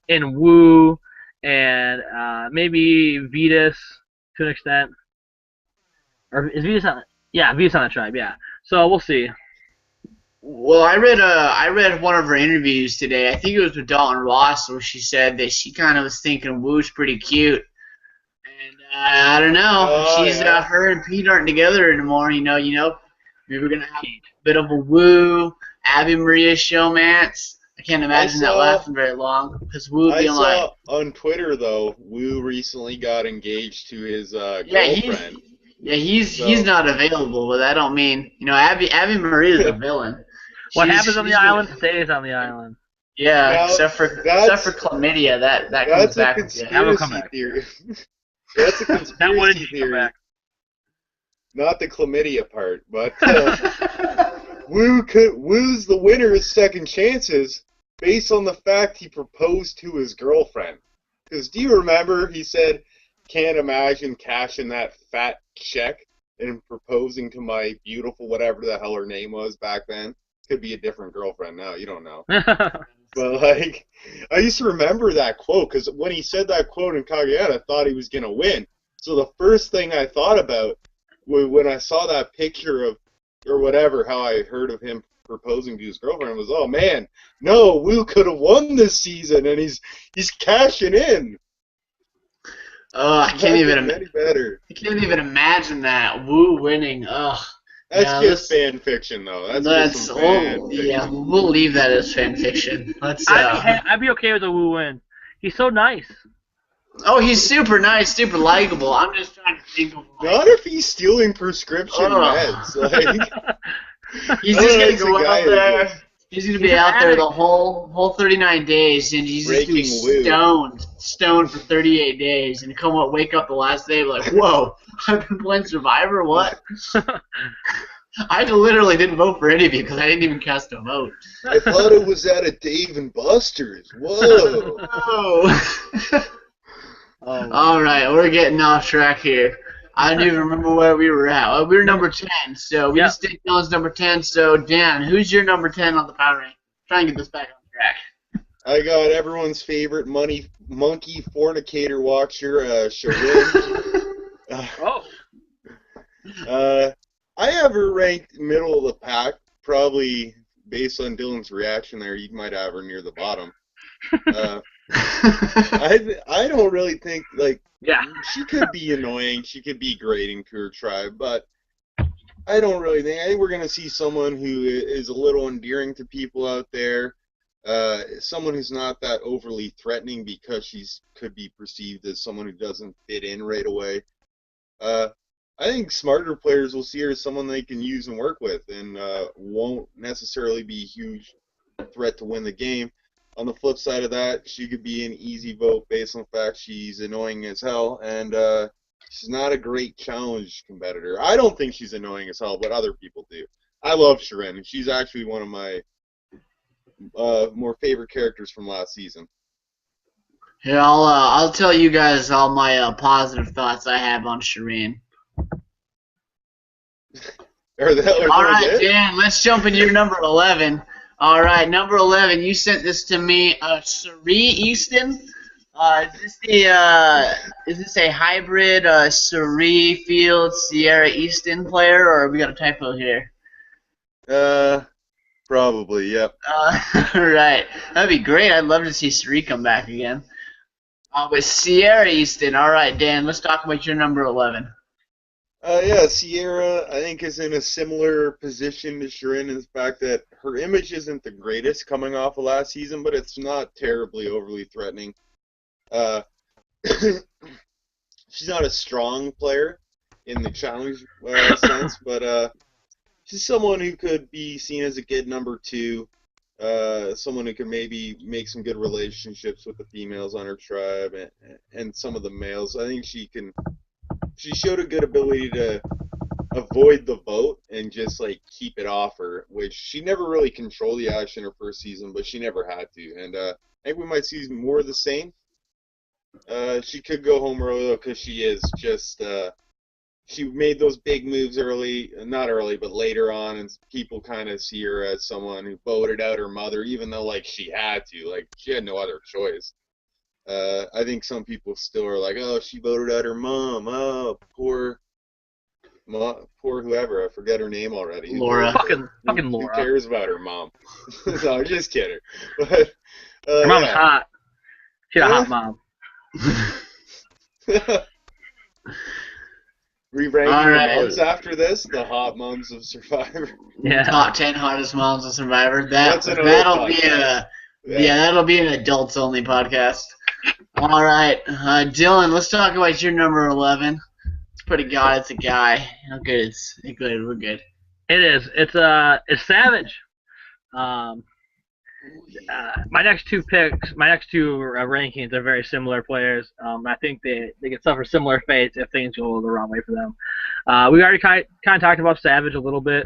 in Wu and maybe Vetus to an extent. Or is Vetus on? Yeah, Vetus on the tribe. Yeah. So we'll see. Well, I read one of her interviews today. I think it was with Dalton Ross, where she said that she kind of was thinking Wu's pretty cute. And I don't know. Her and Pete aren't together anymore. You know. Maybe we're gonna have a bit of a Wu, Abby Maria showmance. I can't imagine that lasting very long because Wu being like. On Twitter though, Wu recently got engaged to his girlfriend. He's not available, but I don't mean Abby Maria's a villain. What happens on the island stays on the island. Yeah, now, except for chlamydia, that comes back. That will come back. Theory. That's a conspiracy theory. Not the chlamydia part, but Wu's the winner's second chances based on the fact he proposed to his girlfriend. Because do you remember he said, "Can't imagine cashing that fat check and proposing to my beautiful," whatever the hell her name was back then. Could be a different girlfriend now. You don't know. But, like, I used to remember that quote because when he said that quote in Cagayan, I thought he was going to win. So the first thing I thought about when I saw that picture of, or whatever, how I heard of him proposing to his girlfriend was, oh, man, no, Wu could have won this season, and he's cashing in. Oh, I can't even imagine that. Wu winning. Ugh. That's just fan fiction, though. That's fan fiction. Yeah, we'll leave that as fan fiction. I'd be okay with a Wu win. He's so nice. Oh, he's super nice, super likable. I'm just trying to think of. Not if he's stealing prescription meds. Like, he's just gonna go out there. He's gonna be out there the whole 39 days, and he's just gonna be stoned for 38 days, and wake up the last day like, whoa, I've been playing Survivor. What? I literally didn't vote for any of you because I didn't even cast a vote. I thought it was at a Dave and Buster's. Whoa. All right, we're getting off track here. I don't even remember where we were at. We were number 10, so we just did Dylan's number 10. So, Dan, who's your number 10 on the power rank? Try and get this back on track. I got everyone's favorite monkey fornicator watcher, Sharon. I have her ranked middle of the pack, probably based on Dylan's reaction there. You might have her near the bottom. I don't really think, like, she could be annoying, she could be grating to her tribe, but I don't really think. I think we're going to see someone who is a little endearing to people out there, someone who's not that overly threatening because could be perceived as someone who doesn't fit in right away. I think smarter players will see her as someone they can use and work with, and won't necessarily be a huge threat to win the game. On the flip side of that, she could be an easy vote based on the fact she's annoying as hell, and she's not a great challenge competitor. I don't think she's annoying as hell, but other people do. I love Shirin. She's actually one of my more favorite characters from last season. Here, I'll tell you guys all my positive thoughts I have on Shireen. All right, Dan, let's jump into your number 11. All right, number 11, you sent this to me, Sari Easton. Is this a hybrid Sari Fields Sierra Easton player, or we got a typo here? Probably, yep. Right, that'd be great. I'd love to see Sari come back again. But Sierra Easton, all right, Dan, let's talk about your number 11. Yeah, Sierra, I think, is in a similar position to Shirin in the fact that her image isn't the greatest coming off of last season, but it's not terribly overly threatening. She's not a strong player in the challenge sense, but she's someone who could be seen as a good number 2, someone who could maybe make some good relationships with the females on her tribe and some of the males. I think she showed a good ability to avoid the vote and just like keep it off her, which she never really controlled the action her first season, but she never had to. And I think we might see more of the same. She could go home early though, because she is just she made those big moves early, not early, but later on, and people kind of see her as someone who voted out her mother, even though like she had to, like she had no other choice. I think some people still are like, oh, she voted out her mom. Oh, poor whoever. I forget her name already. Laura. Fucking Laura. Who cares about her mom? No, just kidding. But her mom's hot. She had a hot mom. Re-ranking moms after this, the hot moms of Survivor. Yeah. Top 10 hottest moms of Survivor. That'll be an adults only podcast. All right, Dylan, let's talk about your number 11. It's pretty good. It's a guy. How good? It's good. We're good. It is. It's Savage. My next two rankings are very similar players. I think they could suffer similar fates if things go the wrong way for them. We already kind of talked about Savage a little bit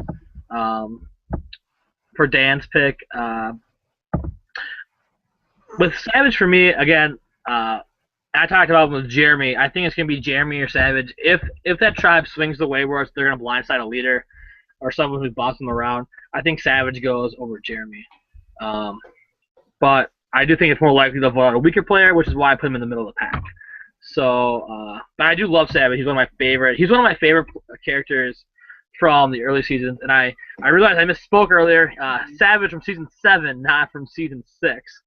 for Dan's pick. With Savage, for me, again, I talked about him with Jeremy. I think it's going to be Jeremy or Savage. If that tribe swings the way where they're going to blindside a leader or someone who's bossing them around, I think Savage goes over Jeremy. But I do think it's more likely to vote out a weaker player, which is why I put him in the middle of the pack. So, but I do love Savage. He's one of my favorite characters from the early seasons. And I realized I misspoke earlier. Savage from season 7, not from season 6.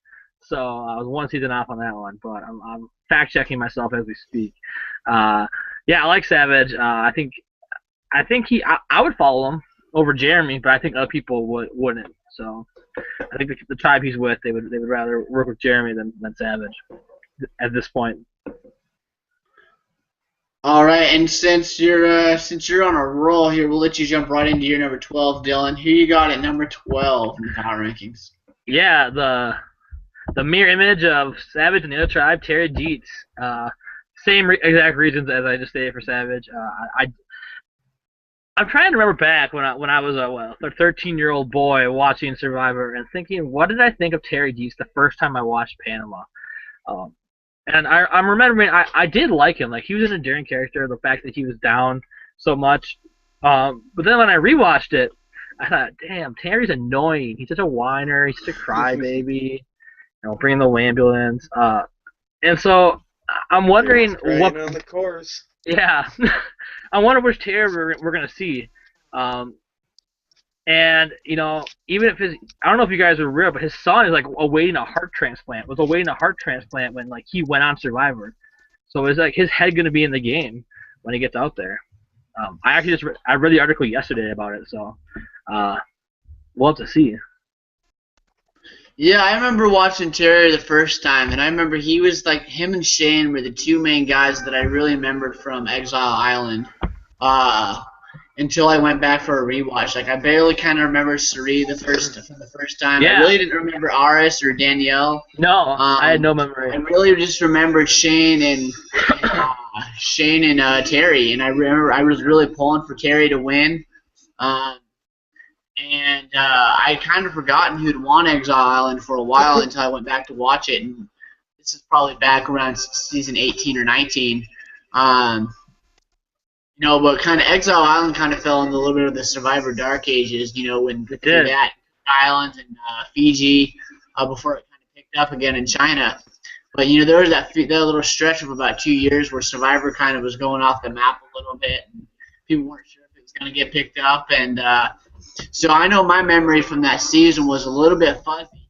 So I was one season off on that one, but I'm fact checking myself as we speak. Yeah, I like Savage. I think I would follow him over Jeremy, but I think other people wouldn't. So I think the tribe he's with, they would rather work with Jeremy than Savage at this point. All right, and since you're on a roll here, we'll let you jump right into your number 12, Dylan. Who you got at number 12 in the power rankings? Yeah, the mirror image of Savage and the other tribe, Terry Dietz. Same exact reasons as I just stated for Savage. I'm trying to remember back when I was a 13-year-old boy watching Survivor and thinking, what did I think of Terry Dietz the first time I watched Panama? And I'm remembering I did like him. Like, he was an endearing character, the fact that he was down so much. But then when I rewatched it, I thought, damn, Terry's annoying. He's such a whiner. He's such a crybaby. Bringing the ambulance. And so I'm wondering what on the course. Yeah, I wonder which Terry we're gonna see. And even if I don't know if you guys are real, but his son is like awaiting a heart transplant. Was awaiting a heart transplant when like he went on Survivor. So is like his head gonna be in the game when he gets out there? I actually I read the article yesterday about it, so we'll have to see. Yeah, I remember watching Terry the first time, and I remember he was like, him and Shane were the two main guys that I really remembered from Exile Island. until I went back for a rewatch. Like I barely kind of remember Suri from the first time. I Yeah. really didn't remember Aris or Danielle. No, I had no memory. I really just remembered Shane and Terry, and I remember I was really pulling for Terry to win. And I'd kind of forgotten who'd won Exile Island for a while until I went back to watch it. And this is probably back around season 18 or 19. But kind of Exile Island kind of fell into a little bit of the Survivor Dark Ages, when It did. that Islands and Fiji before it kind of picked up again in China. But, there was that little stretch of about 2 years where Survivor kind of was going off the map a little bit. And people weren't sure if it was going to get picked up. And so I know my memory from that season was a little bit fuzzy.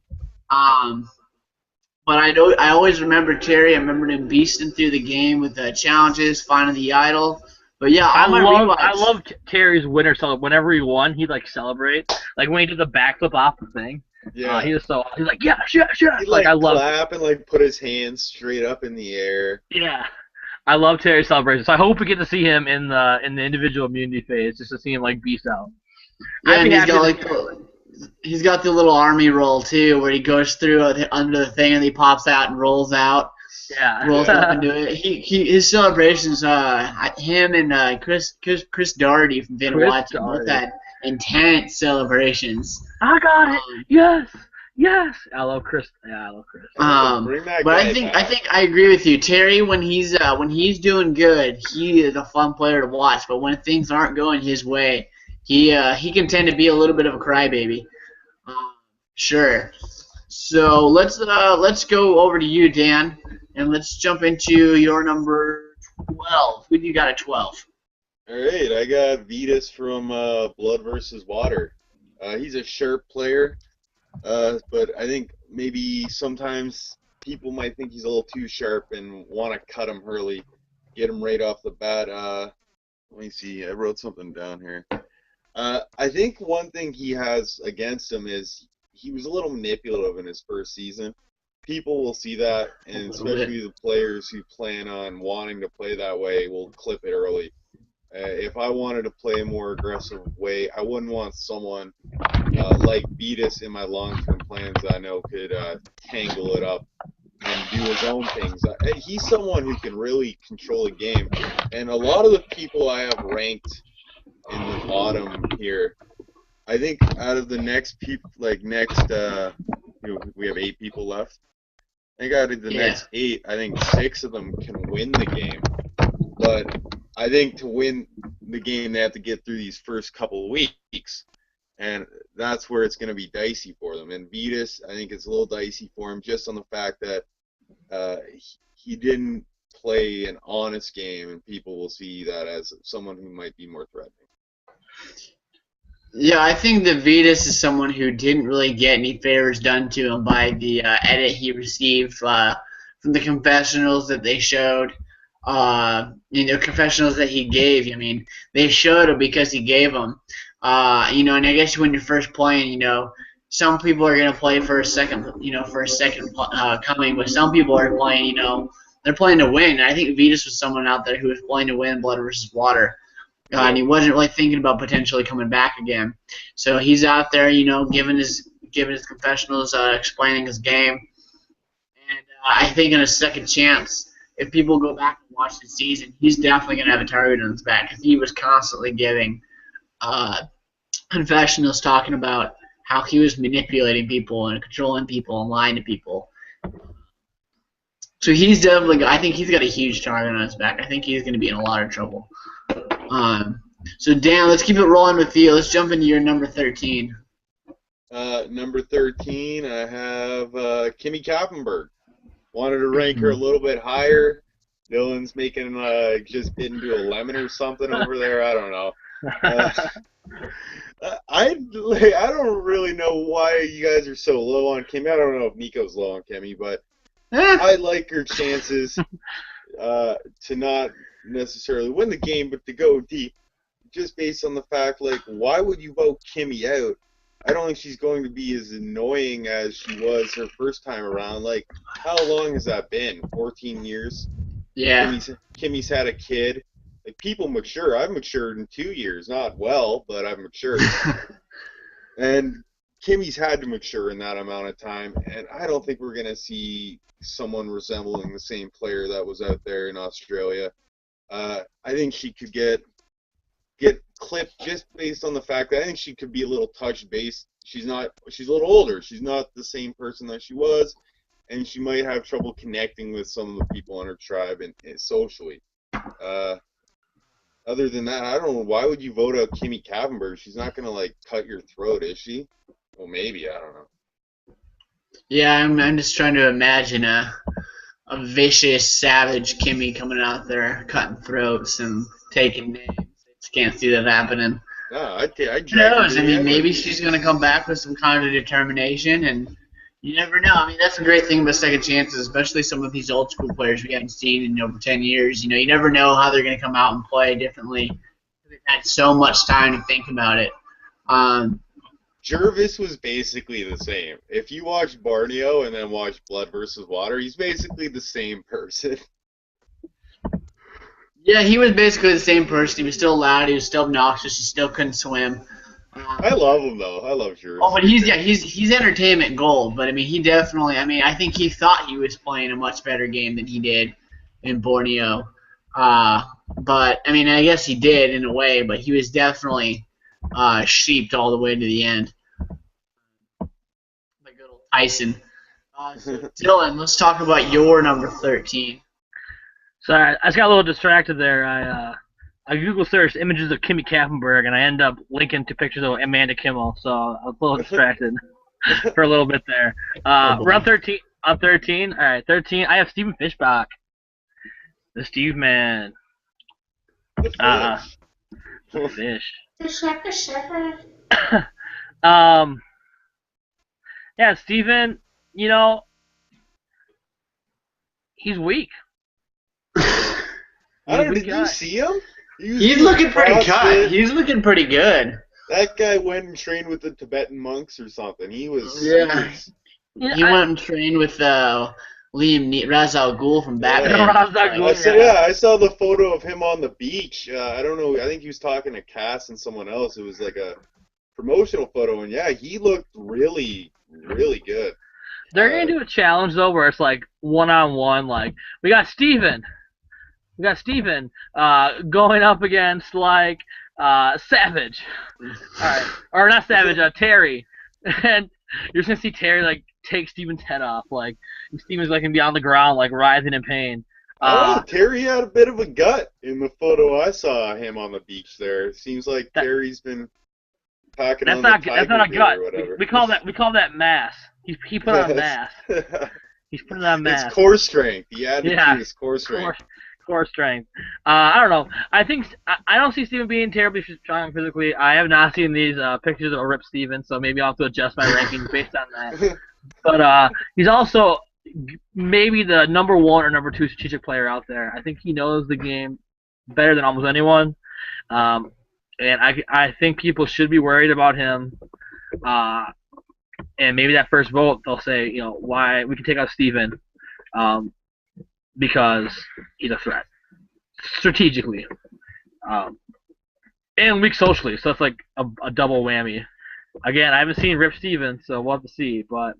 But I always remember Terry. I remember him beasting through the game with the challenges, finding the idol. But yeah, I love Terry's winner celebration. Whenever he won, he'd celebrate. Like when he did the backflip off the thing. Yeah. He's like, yeah. He'd I love clap and put his hands straight up in the air. Yeah. I love Terry's celebration. So I hope we get to see him in the individual immunity phase, just to see him beast out. Yeah, and he's got the little army roll too, where he goes through under the thing and he pops out and rolls out. Yeah. Rolls up into it. His celebrations. Him and Chris Doherty from Van Watson both had intense celebrations. I got it. Yes. I love Chris. Yeah, I love Chris. But I think I agree with you, Terry. When he's doing good, he is a fun player to watch. But when things aren't going his way, he can tend to be a little bit of a crybaby. Sure. So let's go over to you, Dan, and let's jump into your number 12. Who do you got at 12? All right, I got Vitas from Blood versus Water. He's a sharp player, but I think maybe sometimes people might think he's a little too sharp and want to cut him early, get him right off the bat. Let me see, I wrote something down here. I think one thing he has against him is he was a little manipulative in his first season. People will see that, and especially the players who plan on wanting to play that way will clip it early. If I wanted to play a more aggressive way, I wouldn't want someone like Vitas in my long-term plans that I know could tangle it up and do his own things. He's someone who can really control a game, and a lot of the people I have ranked in the bottom here, I think out of the next people, we have 8 people left. I think out of the next 8, I think 6 of them can win the game. But I think to win the game, they have to get through these first couple of weeks. And that's where it's going to be dicey for them. And Vitas, I think it's a little dicey for him just on the fact that he didn't play an honest game, and people will see that as someone who might be more threatening. Yeah, I think that Vitas is someone who didn't really get any favors done to him by the edit he received from the confessionals that they showed. Confessionals that he gave. I mean, they showed him because he gave them. And I guess when you're first playing, some people are gonna play for a second, coming, but some people are playing, they're playing to win. And I think Vitas was someone out there who was playing to win Blood versus Water. And he wasn't really thinking about potentially coming back again. So he's out there, giving his confessionals, explaining his game. And I think in a second chance, if people go back and watch the season, he's definitely going to have a target on his back because he was constantly giving confessionals talking about how he was manipulating people and controlling people and lying to people. So he's definitely, I think he's got a huge target on his back. I think he's going to be in a lot of trouble. So Dan, let's keep it rolling with you. Let's jump into your number 13. Number 13, I have Kimmy Kappenberg. Wanted to rank her a little bit higher. Dylan's making just bit into a lemon or something over there. I don't know. I don't really know why you guys are so low on Kimmy. I don't know if Niko's low on Kimmy, but I like her chances to not necessarily win the game, but to go deep, just based on the fact, why would you vote Kimmy out? I don't think she's going to be as annoying as she was her first time around. How long has that been? 14 years? Yeah. Kimmy's had a kid. Like, people mature. I've matured in 2 years. Not well, but I've matured. And Kimmy's had to mature in that amount of time, and I don't think we're going to see someone resembling the same player that was out there in Australia. I think she could get clipped just based on the fact that I think she could be a little touch based. She's a little older. She's not the same person that she was, and she might have trouble connecting with some of the people in her tribe and socially. Other than that, I don't know. Why would you vote out Kimmy Kavenberg? She's not going to, like, cut your throat, is she? Well, maybe. I don't know. Yeah, I'm just trying to imagine a vicious, savage Kimmy coming out there cutting throats and taking names. I just can't see that happening. No, I'd Who knows? I mean, maybe she's going to come back with some kind of determination, and you never know. I mean, that's a great thing about second chances, especially some of these old school players we haven't seen in over 10 years. You know, you never know how they're going to come out and play differently. They've had so much time to think about it. Jervis was basically the same. If you watch Borneo and then watch Blood versus Water, he's basically the same person. Yeah, he was basically the same person. He was still loud. He was still obnoxious. He still couldn't swim. I love him though. I love Jervis. Oh, but he's entertainment gold. But I mean, he definitely. I mean, I think he thought he was playing a much better game than he did in Borneo. But I mean, I guess he did in a way. But he was definitely sheeped all the way to the end. Like good old Tyson. So Dylan, let's talk about your number 13. Sorry, I just got a little distracted there. I Google searched images of Kimmy Kavenberg, and I end up linking to pictures of Amanda Kimmel, so I was a little distracted for a little bit there. Round 13. On 13. All right, 13. I have Steven Fishbach, the Steve man. The Fish. fish. Yeah, Steven. You know, he's weak. I don't know, did you see him? He's looking pretty cut. He's looking pretty good. That guy went and trained with the Tibetan monks or something. He was. Yeah. He went and trained with Ra's al Ghul from Batman. I saw the photo of him on the beach. I don't know. I think he was talking to Cass and someone else. It was like a promotional photo, and yeah, he looked really, really good. They're gonna do a challenge though, where it's like one-on-one. Like we got Steven going up against like Savage, all right, or not Savage, Terry, and you're just gonna see Terry like take Steven's head off, like and Steven's like gonna be on the ground like writhing in pain. Terry had a bit of a gut in the photo I saw him on the beach there. It seems like Terry's been packing on the tiger that's not a gut. or whatever. We call that mass. He put on mass. He's putting on mass. It's core strength. He added to his core strength. Core strength. I don't know. I don't see Steven being terribly strong physically. I have not seen these pictures of Rip Steven, so maybe I'll have to adjust my rankings based on that. But he's also maybe the number 1 or number 2 strategic player out there. I think he knows the game better than almost anyone, and I think people should be worried about him. And maybe that first vote, they'll say, you know, why we can take out Steven. Because he's a threat strategically, and weak socially. So it's like a double whammy. Again, I haven't seen Rip Steven, so we'll have to see. But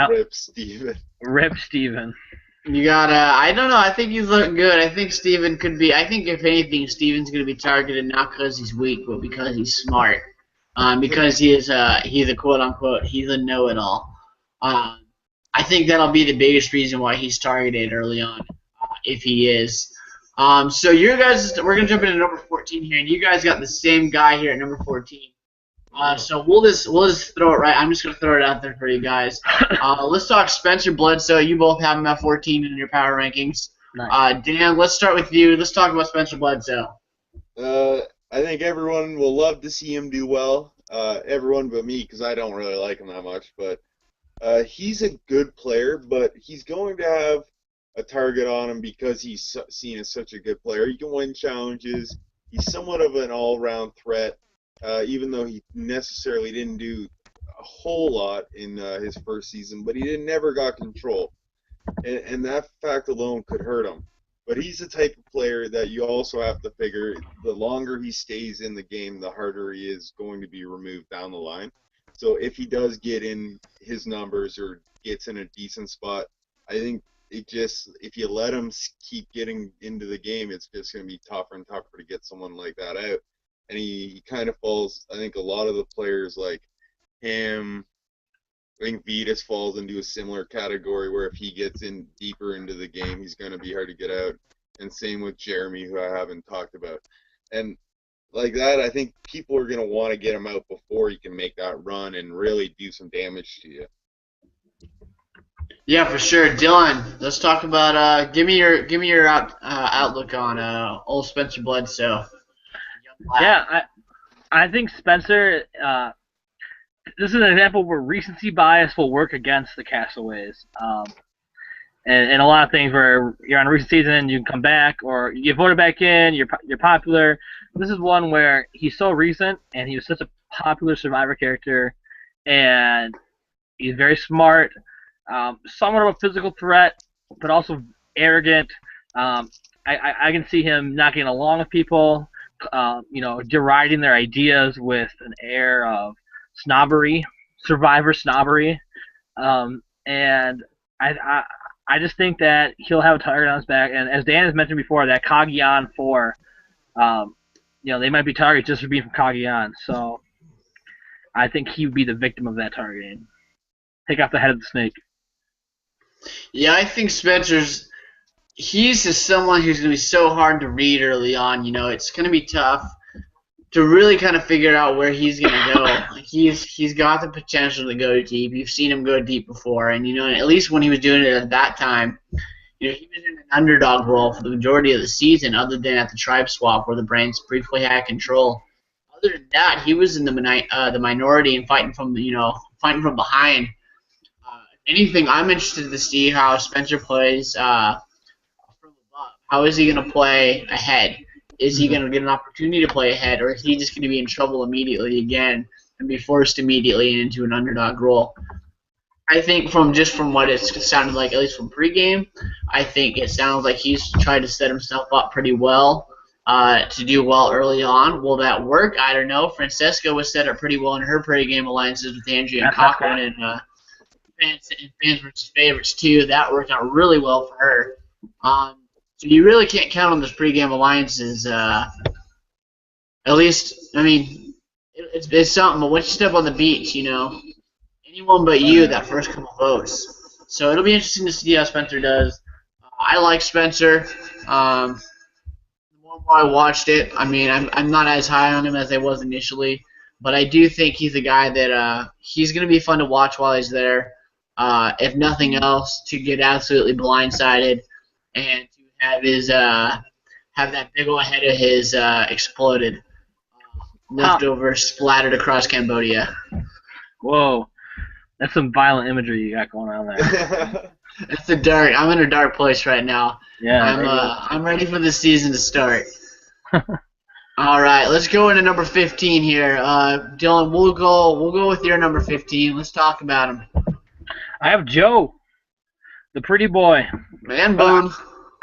Rip Steven. You got I don't know. I think he's looking good. I think Steven could be. I think if anything, Steven's going to be targeted not because he's weak, but because he's smart. Because he's a quote unquote he's a know-it-all. I think that'll be the biggest reason why he's targeted early on, if he is. So you guys, we're gonna jump into number 14 here, and you guys got the same guy here at number 14. So we'll just throw it right. I'm just gonna throw it out there for you guys. Let's talk Spencer Bledsoe. You both have him at 14 in your power rankings. Nice. Dan, let's start with you. Let's talk about Spencer Bledsoe. I think everyone will love to see him do well. Everyone but me, because I don't really like him that much, but. He's a good player, but he's going to have a target on him because he's seen as such a good player. He can win challenges. He's somewhat of an all-round threat, even though he necessarily didn't do a whole lot in his first season, but he never got control. And that fact alone could hurt him. But he's the type of player that you also have to figure the longer he stays in the game, the harder he is going to be removed down the line. So if he does get in his numbers or gets in a decent spot, I think if you let him keep getting into the game, it's just going to be tougher and tougher to get someone like that out. And he kind of falls, I think a lot of the players like him, I think Vitas falls into a similar category where if he gets in deeper into the game, he's going to be hard to get out. And same with Jeremy, who I haven't talked about. And like that, I think people are going to want to get him out before he can make that run and really do some damage to you. Yeah, for sure. Dylan, let's talk about. Give me your outlook on old Spencer Bledsoe. Yeah, I think Spencer. This is an example where recency bias will work against the Castaways. And a lot of things where you're on a recent season, you can come back, or you get voted back in, you're popular. This is one where he's so recent, and he was such a popular Survivor character, and he's very smart, somewhat of a physical threat, but also arrogant. I can see him not getting along with people, deriding their ideas with an air of snobbery, Survivor snobbery, and I just think that he'll have a target on his back, and as Dan has mentioned before, that Cagayan 4, they might be targets just for being from Cagayan, so I think he would be the victim of that targeting. Take off the head of the snake. Yeah, I think he's just someone who's going to be so hard to read early on. It's going to be tough to really kind of figure out where he's going to go. Like he's got the potential to go deep. You've seen him go deep before, and at least when he was doing it at that time, he was in an underdog role for the majority of the season, other than at the tribe swap where the Brains briefly had control. Other than that, he was in the minority and fighting from behind. Anything, I'm interested to see how Spencer plays from above. How is he going to play ahead? Is he going to get an opportunity to play ahead, or is he just going to be in trouble immediately again and be forced immediately into an underdog role? I think from what it sounded like, at least from pregame, I think it sounds like he's tried to set himself up pretty well to do well early on. Will that work? I don't know. Francesca was set up pretty well in her pregame alliances with Andrea and Cochran and fans versus favorites too. That worked out really well for her. So you really can't count on those pregame alliances. At least, I mean, it's something. But once you step on the beach, anyone but you that first couple votes. So it'll be interesting to see how Spencer does. I like Spencer. The more I watched it, I mean, I'm not as high on him as I was initially, but I do think he's a guy that he's going to be fun to watch while he's there. If nothing else, to get absolutely blindsided and to have his have that big old head of his exploded, leftover splattered across Cambodia. Whoa, that's some violent imagery you got going on there. I'm in a dark place right now. Yeah, I'm ready for the season to start. All right, let's go into number 15 here. Dylan, we'll go with your number 15. Let's talk about him. I have Joe, the pretty boy. Man bun.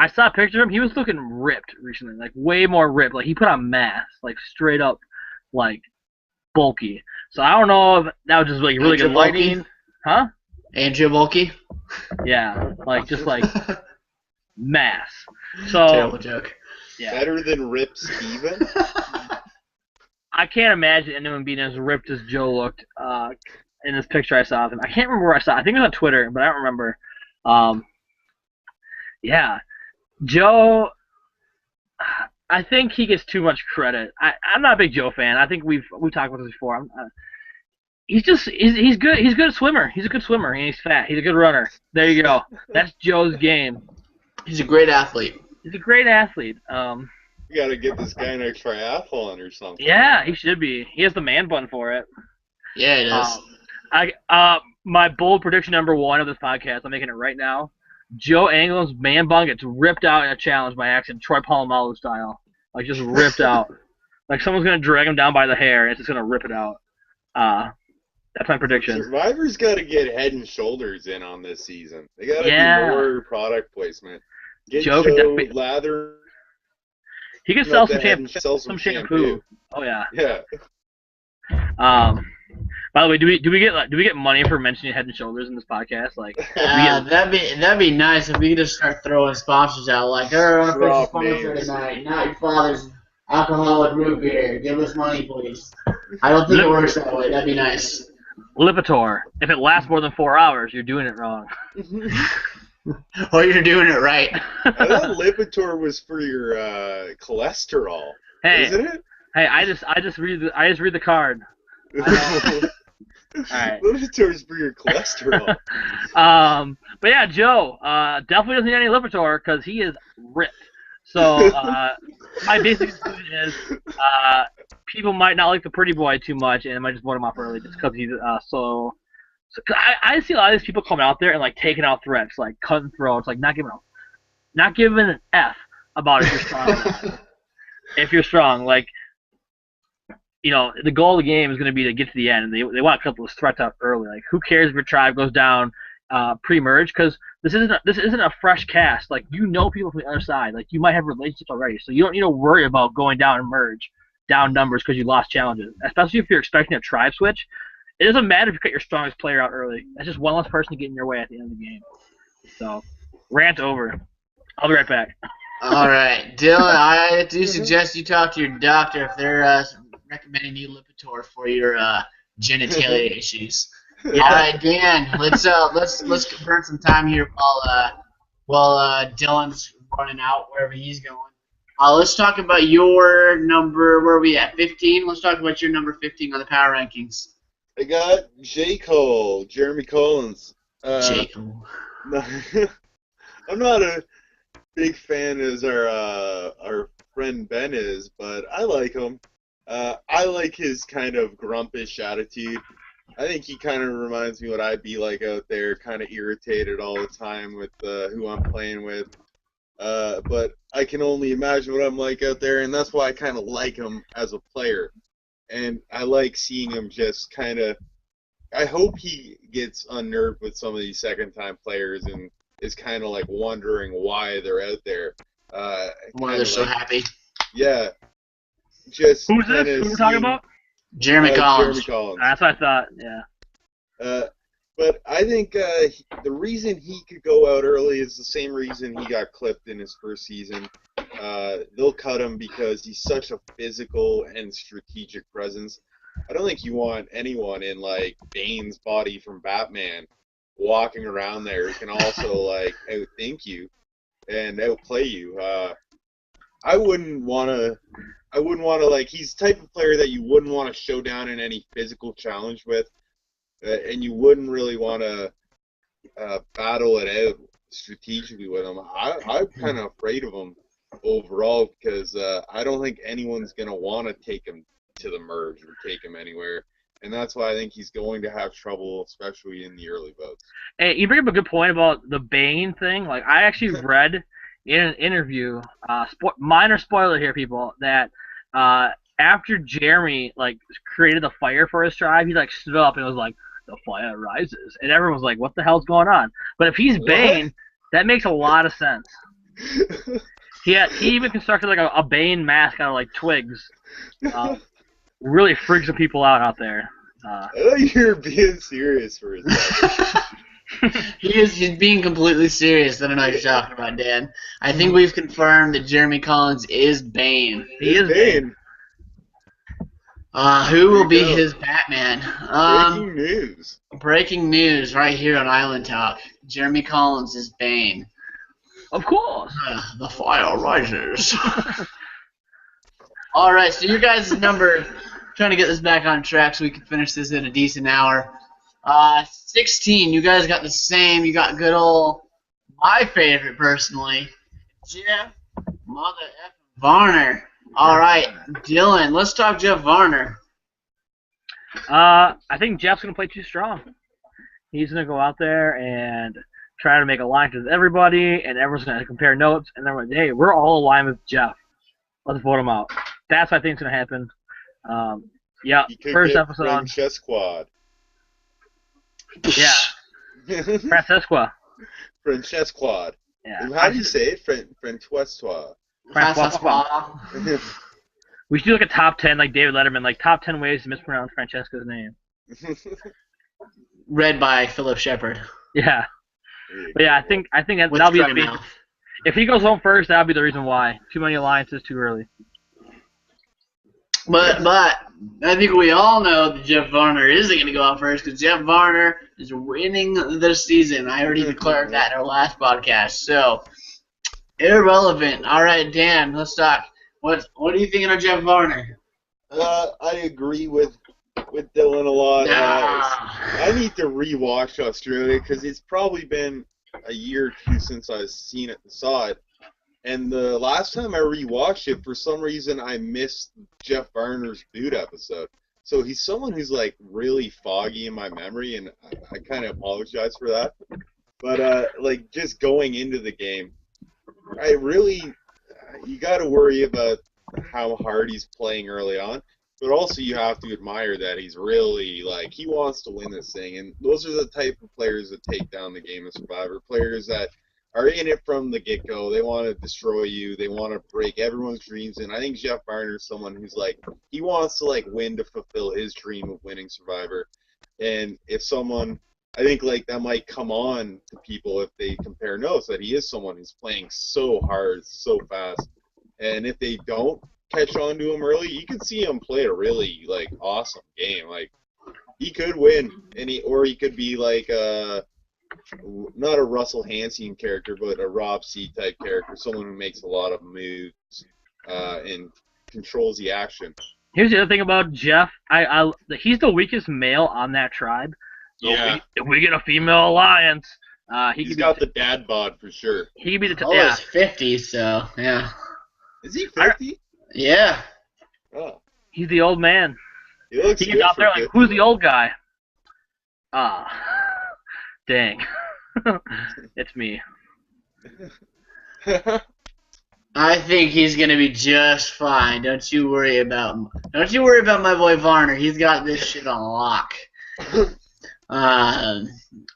I saw a picture of him. He was looking ripped recently, like way more ripped. Like he put on mass, like straight up, like bulky. So I don't know if that was just like really good lighting, huh? Andrea Bulky. Yeah, like just like mass. So terrible joke. Yeah. Better than Rip Steven? I can't imagine anyone being as ripped as Joe looked in this picture I saw of him. I can't remember where I saw it. I think it was on Twitter, but I don't remember. Yeah. Joe, I think he gets too much credit. I'm not a big Joe fan. I think we've talked about this before. He's good. He's a good swimmer. He's a good swimmer, and he's fat. He's a good runner. There you go. That's Joe's game. He's a great athlete. He's a great athlete. You got to get this guy in a triathlon or something. Yeah, he should be. He has the man bun for it. Yeah, he does. My bold prediction number 1 of this podcast, I'm making it right now. Joe Anglin's man bun gets ripped out in a challenge by accident, Troy Polamalu style. Like, just ripped out. Like, someone's going to drag him down by the hair, and it's just going to rip it out. That's my prediction. Survivor's got to get Head and Shoulders in on this season. They got to do more product placement. Get Joe Joe could definitely. lather. He could sell some shampoo. Shampoo. Oh yeah. Yeah. By the way, do we get money for mentioning Head and Shoulders in this podcast? Like, that'd be nice if we could just start throwing sponsors out, like, our unofficial Drop sponsor names. tonight, not your father's alcoholic root beer. Give us money, please. I don't think it works that way. That'd be nice. Lipitor. If it lasts more than 4 hours, you're doing it wrong. Or you're doing it right. I thought Lipitor was for your cholesterol. Hey, Isn't it? hey, I just read the card. Alright. Lipitor is for your cholesterol. But yeah, Joe definitely doesn't need any Lipitor because he is ripped. So my basic conclusion is people might not like the pretty boy too much and might just vote him off early just because he's so. I see a lot of these people coming out there and like taking out threats, like cutting throats, like not giving an F about if you're strong or not. If you're strong, like, you know, the goal of the game is going to be to get to the end, and they want to cut those threats out early. Like, who cares if your tribe goes down pre-merge? Because this isn't a fresh cast. Like, you know people from the other side. Like, you might have relationships already, so you don't need to worry about going down and merge down numbers because you lost challenges. Especially if you're expecting a tribe switch. It doesn't matter if you cut your strongest player out early. That's just one less person to get in your way at the end of the game. So, rant over. I'll be right back. All right, Dylan, I do suggest you talk to your doctor if they're recommending you Lipitor for your genitalia issues. Yeah. All right, Dan, let's burn some time here while Dylan's running out wherever he's going. Let's talk about your number. Where are we at? 15. Let's talk about your number 15 on the power rankings. I got J. Cole, Jeremy Collins. J. Cole. I'm not a big fan as our friend Ben is, but I like him. I like his kind of grumpish attitude. I think he kind of reminds me what I'd be like out there, kind of irritated all the time with who I'm playing with. But I can only imagine what I'm like out there, and that's why I kind of like him as a player. And I like seeing him just kind of. I hope he gets unnerved with some of these second-time players and is kind of like wondering why they're out there. Why they're so happy. Yeah. Just who's this? Who we're talking about? Jeremy Collins. Jeremy Collins. That's what I thought. Yeah. But I think the reason he could go out early is the same reason he got clipped in his first season. They'll cut him because he's such a physical and strategic presence. I don't think you want anyone in like Bane's body from Batman walking around there who can also like outthink you and outplay you. I wouldn't want to like. He's the type of player that you wouldn't want to show down in any physical challenge with, and you wouldn't really want to battle it out strategically with him. I'm kind of afraid of him overall because I don't think anyone's gonna want to take him to the merge or take him anywhere, and that's why I think he's going to have trouble, especially in the early votes. Hey, you bring up a good point about the Bane thing. Like, I actually read in an interview, minor spoiler here, people, that after Jeremy like created the fire for his tribe, he like stood up and was like, "The fire rises," and everyone was like, "What the hell's going on?" But if he's Bane, that makes a lot of sense. He even constructed like a Bane mask out of like twigs. Really freaks some people out there. I thought you were being serious for a second. He's being completely serious. I don't know what you're talking about, Dan. I think we've confirmed that Jeremy Collins is Bane. He is Bane. Who will be his Batman? Breaking news. Breaking news right here on Island Talk. Jeremy Collins is Bane. Of course. The fire rises. All right, so your guys' number, trying to get this back on track so we can finish this in a decent hour. 16, you guys got the same. You got good old, my favorite personally, Jeff Mother F. Varner. All right, Dylan, let's talk Jeff Varner. I think Jeff's going to play too strong. He's going to go out there and try to make alliances with everybody, and everyone's going to compare notes, and they're like, hey, we're all aligned with Jeff. Let's vote him out. That's what I think is going to happen. Yeah, first episode. Francesquad. Yeah. Francesqua. Francesquad. Yeah. How do you say it? Francois. Francois. We should do like a top 10, like David Letterman, like top 10 ways to mispronounce Francesca's name. Read by Philip Shepard. Yeah. But yeah, I think With that'll be the dry reason. mouth. If he goes home first, that'll be the reason why. Too many alliances too early. But I think we all know that Jeff Varner isn't going to go out first because Jeff Varner is winning this season. I already declared that in our last podcast. So, irrelevant. All right, Dan, let's talk. What are you thinking of Jeff Varner? I agree with Dylan a lot. Nah. I need to rewatch Australia because it's probably been a year or two since I saw it. And the last time I rewatched it, for some reason, I missed Jeff Varner's boot episode. So he's someone who's like really foggy in my memory, and I kind of apologize for that. But like just going into the game, you got to worry about how hard he's playing early on. But also you have to admire that he's really, like, he wants to win this thing. And those are the type of players that take down the game of Survivor. Players that are in it from the get-go. They want to destroy you. They want to break everyone's dreams. And I think Jeff Varner is someone who's, like, he wants to, like, win to fulfill his dream of winning Survivor. And if someone, I think, like, that might come on to people if they compare notes, that he is someone who's playing so hard, so fast. And if they don't catch on to him early, you could see him play a really, like, awesome game. Like, he could win, or he could be, like, not a Russell Hansen character, but a Rob C type character, someone who makes a lot of moves and controls the action. Here's the other thing about Jeff. He's the weakest male on that tribe. So Yeah. if we get a female alliance, He's got the dad bod for sure. He could be the Oh, it's 50, so, yeah. Is he 50? Yeah. Oh. He's the old man. He looks He's good out for there like, 50. who's the old guy? Dang. It's me. I think he's gonna be just fine. Don't you worry about my boy Varner. He's got this shit on lock. All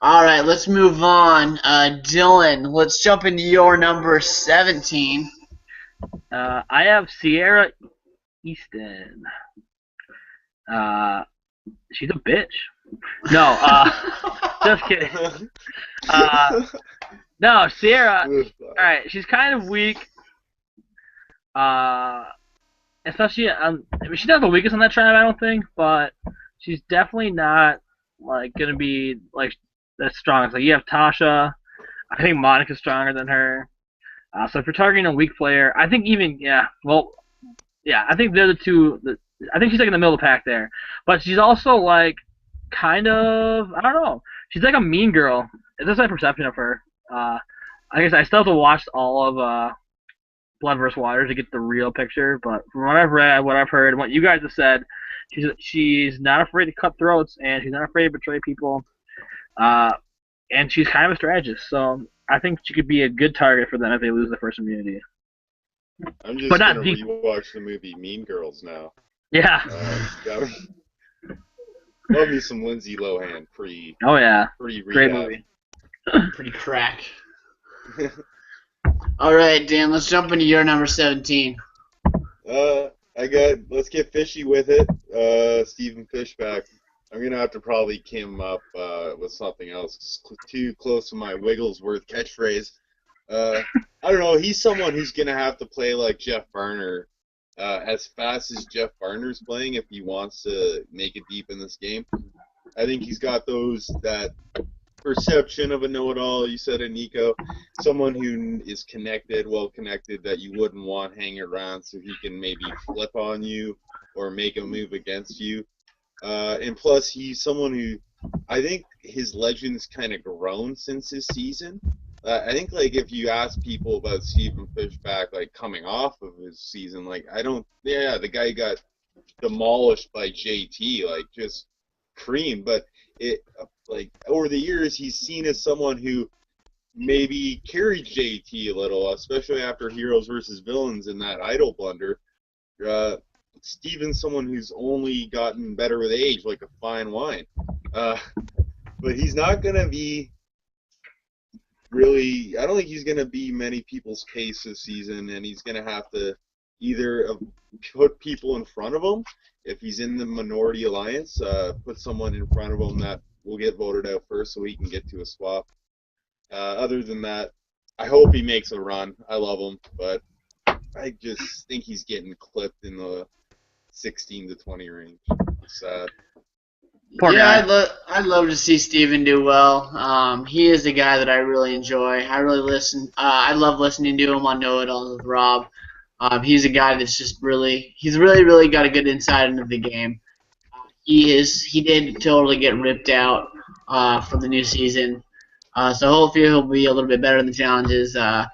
right, let's move on. Dylan, let's jump into your number 17. I have Sierra Easton. She's a bitch. No, just kidding. No, Sierra. All right, she's kind of weak. Especially, I mean, she's not the weakest on that tribe, I don't think, but she's definitely not like gonna be like that strong. Like you have Tasha. I think Monica's stronger than her. So if you're targeting a weak player, I think I think they're the two. I think she's like in the middle of the pack there, but she's also like kind of, I don't know. She's like a mean girl. This is my perception of her. I guess I still have to watch all of Blood vs. Water to get the real picture, but from what I've read, what I've heard, what you guys have said, she's not afraid to cut throats, and she's not afraid to betray people, and she's kind of a strategist. So I think she could be a good target for them if they lose the first immunity. I'm just But gonna not deep. rewatch the movie Mean Girls now. Yeah. Love me some Lindsay Lohan Oh yeah. pre Great movie. Pretty crack. All right, Dan, let's jump into your number 17. Let's get fishy with it. Stephen Fishback. I'm gonna have to probably him up with something else. It's too close to my Wigglesworth catchphrase. I don't know. He's someone who's gonna have to play like Jeff Varner, as fast as Jeff Varner's playing if he wants to make it deep in this game. I think he's got that perception of a know-it-all. You said it, Niko. Someone who is well connected, that you wouldn't want hanging around, so he can maybe flip on you or make a move against you. And plus, he's someone who, I think his legend's kind of grown since his season. I think, like, if you ask people about Stephen Fishback, like, coming off of his season, like, the guy got demolished by JT, like, just cream. But like, over the years, he's seen as someone who maybe carried JT a little, especially after Heroes versus Villains in that idol blunder. Steven's someone who's only gotten better with age, like a fine wine. But he's not going to be really, I don't think he's going to be many people's pace this season, and he's going to have to either put people in front of him. If he's in the minority alliance, put someone in front of him that will get voted out first so he can get to a swap. Other than that, I hope he makes a run. I love him, but I just think he's getting clipped in the 16 to 20 range. It's sad. Poor Yeah, guy. I'd love to see Steven do well. He is a guy that I really enjoy. I really listen. I love listening to him on Know It All with Rob. He's a guy that's just he's really got a good insight into the game. He did totally get ripped out for the new season. So hopefully he'll be a little bit better in the challenges. But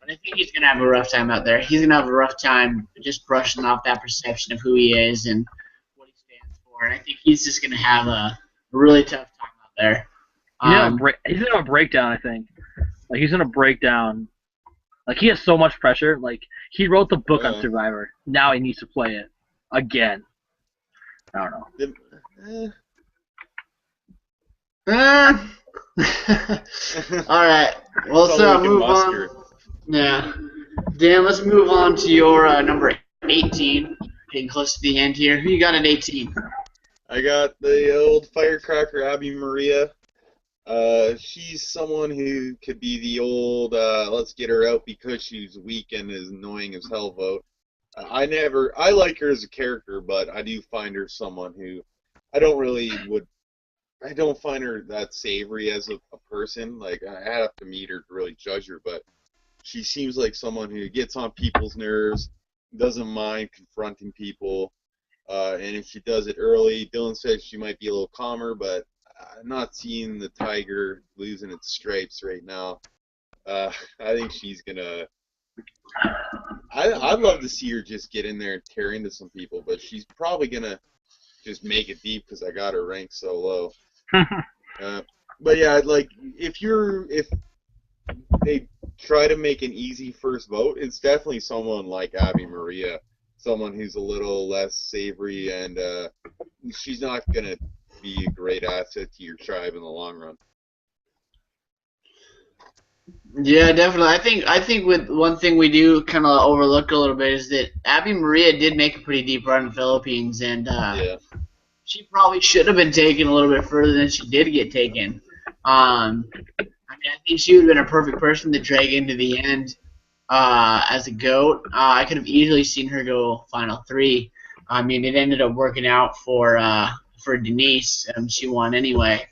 I think he's going to have a rough time out there. He's going to have a rough time just brushing off that perception of who he is and what he stands for. And I think he's just going to have a really tough time out there. He's gonna have a breakdown, I think. Like, he's gonna break down. Like, he has so much pressure. Like, he wrote the book on Survivor. Now he needs to play it again. I don't know. All right. Well, let's move on. Yeah. Dan, let's move on to your number 18. Getting close to the end here. Who you got at 18? I got the old firecracker Abby Maria. She's someone who could be the old let's get her out because she's weak and is annoying as hell vote. I like her as a character, but I do find her someone who I don't find her that savory as a person. Like, I have to meet her to really judge her, but she seems like someone who gets on people's nerves, doesn't mind confronting people, and if she does it early, Dylan says she might be a little calmer, but I'm not seeing the tiger losing its stripes right now. I think she's gonna. I'd love to see her just get in there and tear into some people, but she's probably gonna just make it deep because I got her ranked so low. But yeah, like if they try to make an easy first vote, it's definitely someone like Abby Maria, someone who's a little less savory, and she's not gonna be a great asset to your tribe in the long run. Yeah, definitely. I think with one thing we do kind of overlook a little bit is that Abby Maria did make a pretty deep run in the Philippines, and she probably should have been taken a little bit further than she did get taken. I think she would have been a perfect person to drag into the end as a GOAT. I could have easily seen her go Final 3. I mean, it ended up working out for Denise, and she won anyway.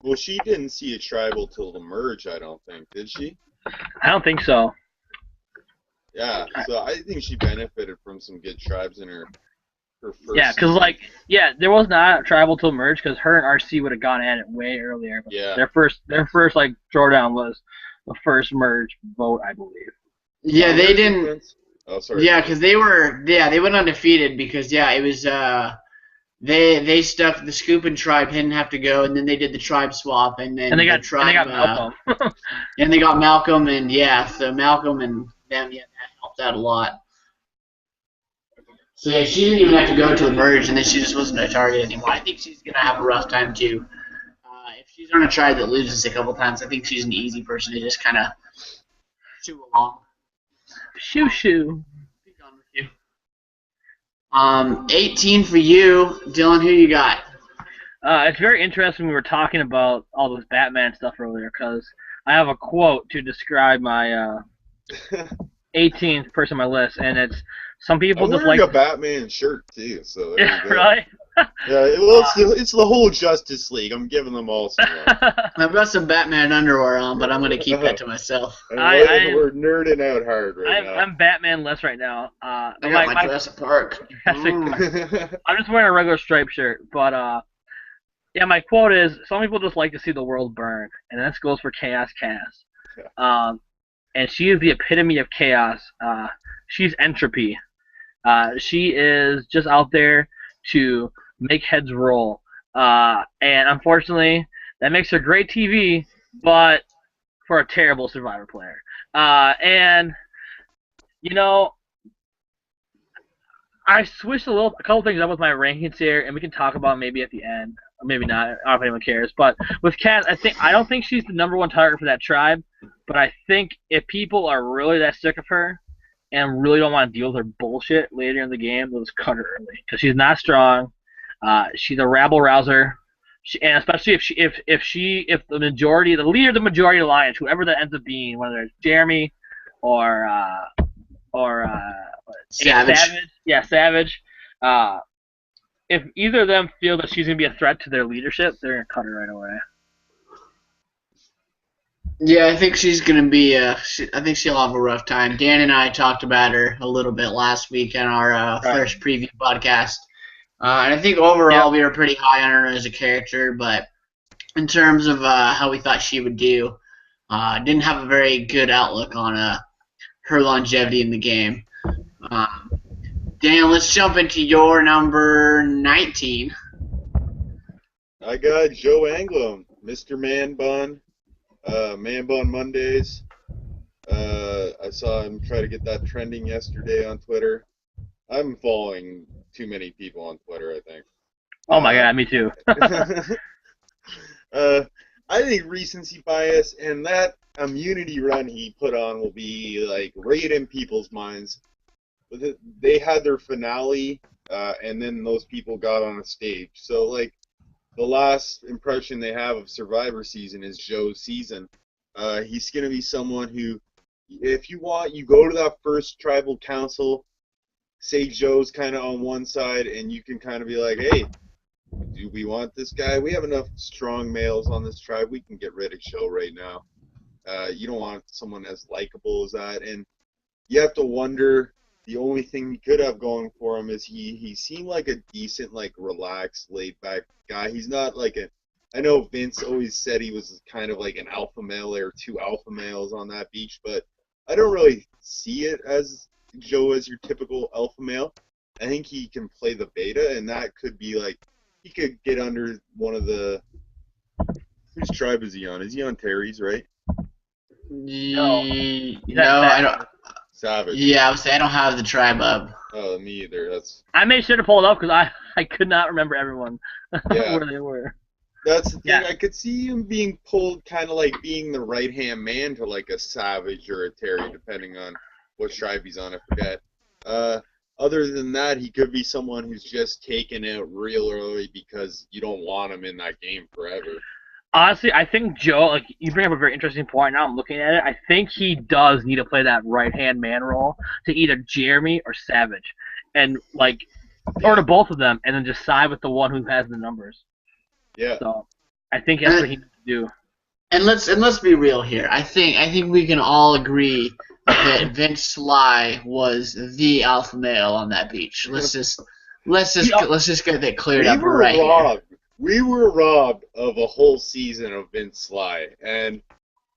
Well, she didn't see a tribal till the merge, I don't think, did she? I don't think so. Yeah, so I think she benefited from some good tribes in her first Yeah, because, there was not a tribal till merge because her and RC would have gone at it way earlier. But yeah. Their first throwdown was the first merge vote, I believe. Yeah, they didn't. Oh, sorry. Yeah, because they went undefeated because, it was, they stuck the Scoop and tribe didn't have to go, and then they did the tribe swap, and then they got Malcolm. and they got Malcolm, and so Malcolm and them, that helped out a lot. So she didn't even have to go to the merge, and then she just wasn't a target anymore. I think she's gonna have a rough time too. If she's on a tribe that loses a couple times, I think she's an easy person to just kind of chew along. Shoo. 18 for you, Dylan. Who you got? It's very interesting. We were talking about all this Batman stuff earlier because I have a quote to describe my 18th person on my list, and it's some people I'm just wearing like a Batman shirt too. So there you go. Right? Well, it's the whole Justice League. I'm giving them all some love. I've got some Batman underwear on, but I'm going to keep that to myself. We're nerding out hard right now. I'm Batman-less right now. I got my Jurassic Park. I'm just wearing a regular striped shirt, but my quote is, some people just like to see the world burn, and this goes for Chaos Cass. And she is the epitome of chaos. She's entropy. She is just out there to make heads roll. And unfortunately, that makes her great TV, but for a terrible Survivor player. And, I switched a couple things up with my rankings here, and we can talk about maybe at the end. maybe not. I don't know if anyone cares. But with Cass, I don't think she's the number one target for that tribe. But I think if people are really that sick of her and really don't want to deal with her bullshit later in the game, they'll just cut her early because she's not strong. She's a rabble rouser. And especially if the leader of the majority alliance, whoever that ends up being, whether it's Jeremy or Savage. yeah, Savage. If either of them feel that she's gonna be a threat to their leadership, they're gonna cut her right away. Yeah, I think she's gonna be. I think she'll have a rough time. Dan and I talked about her a little bit last week in our first preview podcast, and I think overall we were pretty high on her as a character. But in terms of how we thought she would do, didn't have a very good outlook on her longevity in the game. Dan, let's jump into your number 19. I got Joe Anglim, Mr. Man Bun, Man Bun Mondays. I saw him try to get that trending yesterday on Twitter. I'm following too many people on Twitter, I think. Oh my god, me too. I think recency bias and that immunity run he put on will be like right in people's minds. They had their finale, and then those people got on a stage. So, like, the last impression they have of Survivor season is Joe's season. He's going to be someone who, if you want, you go to that first tribal council, say Joe's kind of on one side, and you can kind of be like, hey, do we want this guy? We have enough strong males on this tribe. We can get rid of Joe right now. You don't want someone as likable as that. And you have to wonder, the only thing he could have going for him is he seemed like a decent, like, relaxed, laid-back guy. He's not like I know Vince always said he was kind of like an alpha male or two alpha males on that beach, but I don't really see it as Joe as your typical alpha male. I think he can play the beta, and that could be like, he could get under one of the, whose tribe is he on? Is he on Terry's, right? No, I don't. Savage. Yeah, I would say I don't have the tribe up. Oh, me either. I made sure to pull it up because I could not remember everyone where they were. That's the thing. Yeah. I could see him being pulled kind of like being the right-hand man to like a Savage or a Terry, depending on what tribe he's on, I forget. Other than that, he could be someone who's just taken it real early because you don't want him in that game forever. Honestly, I think Joe, like, you bring up a very interesting point. Now I'm looking at it. I think he does need to play that right-hand man role to either Jeremy or Savage, and or to both of them, and then just side with the one who has the numbers. Yeah. So I think that's what he needs to do. And let's be real here. I think we can all agree that Vince Sly was the alpha male on that beach. Let's just get that cleared up right here. We were robbed of a whole season of Vince Sly, and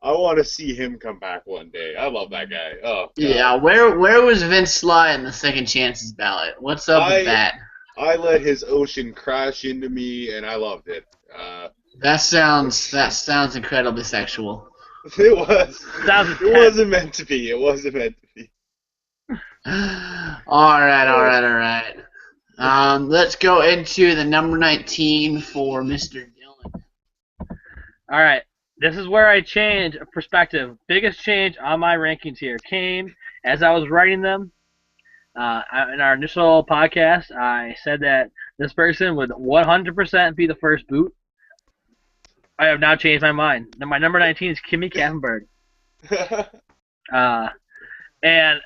I want to see him come back one day. I love that guy. Oh, God. Yeah, where was Vince Sly in the second chances ballot? What's up with that? I let his ocean crash into me, and I loved it. That sounds incredibly sexual. It was. It wasn't meant to be. It wasn't meant to be. All right. Let's go into the number 19 for Mr. Dylan. All right. This is where I change perspective. Biggest change on my rankings here came as I was writing them. In our initial podcast, I said that this person would 100% be the first boot. I have now changed my mind. My number 19 is Kimmy Kaffenberg. And,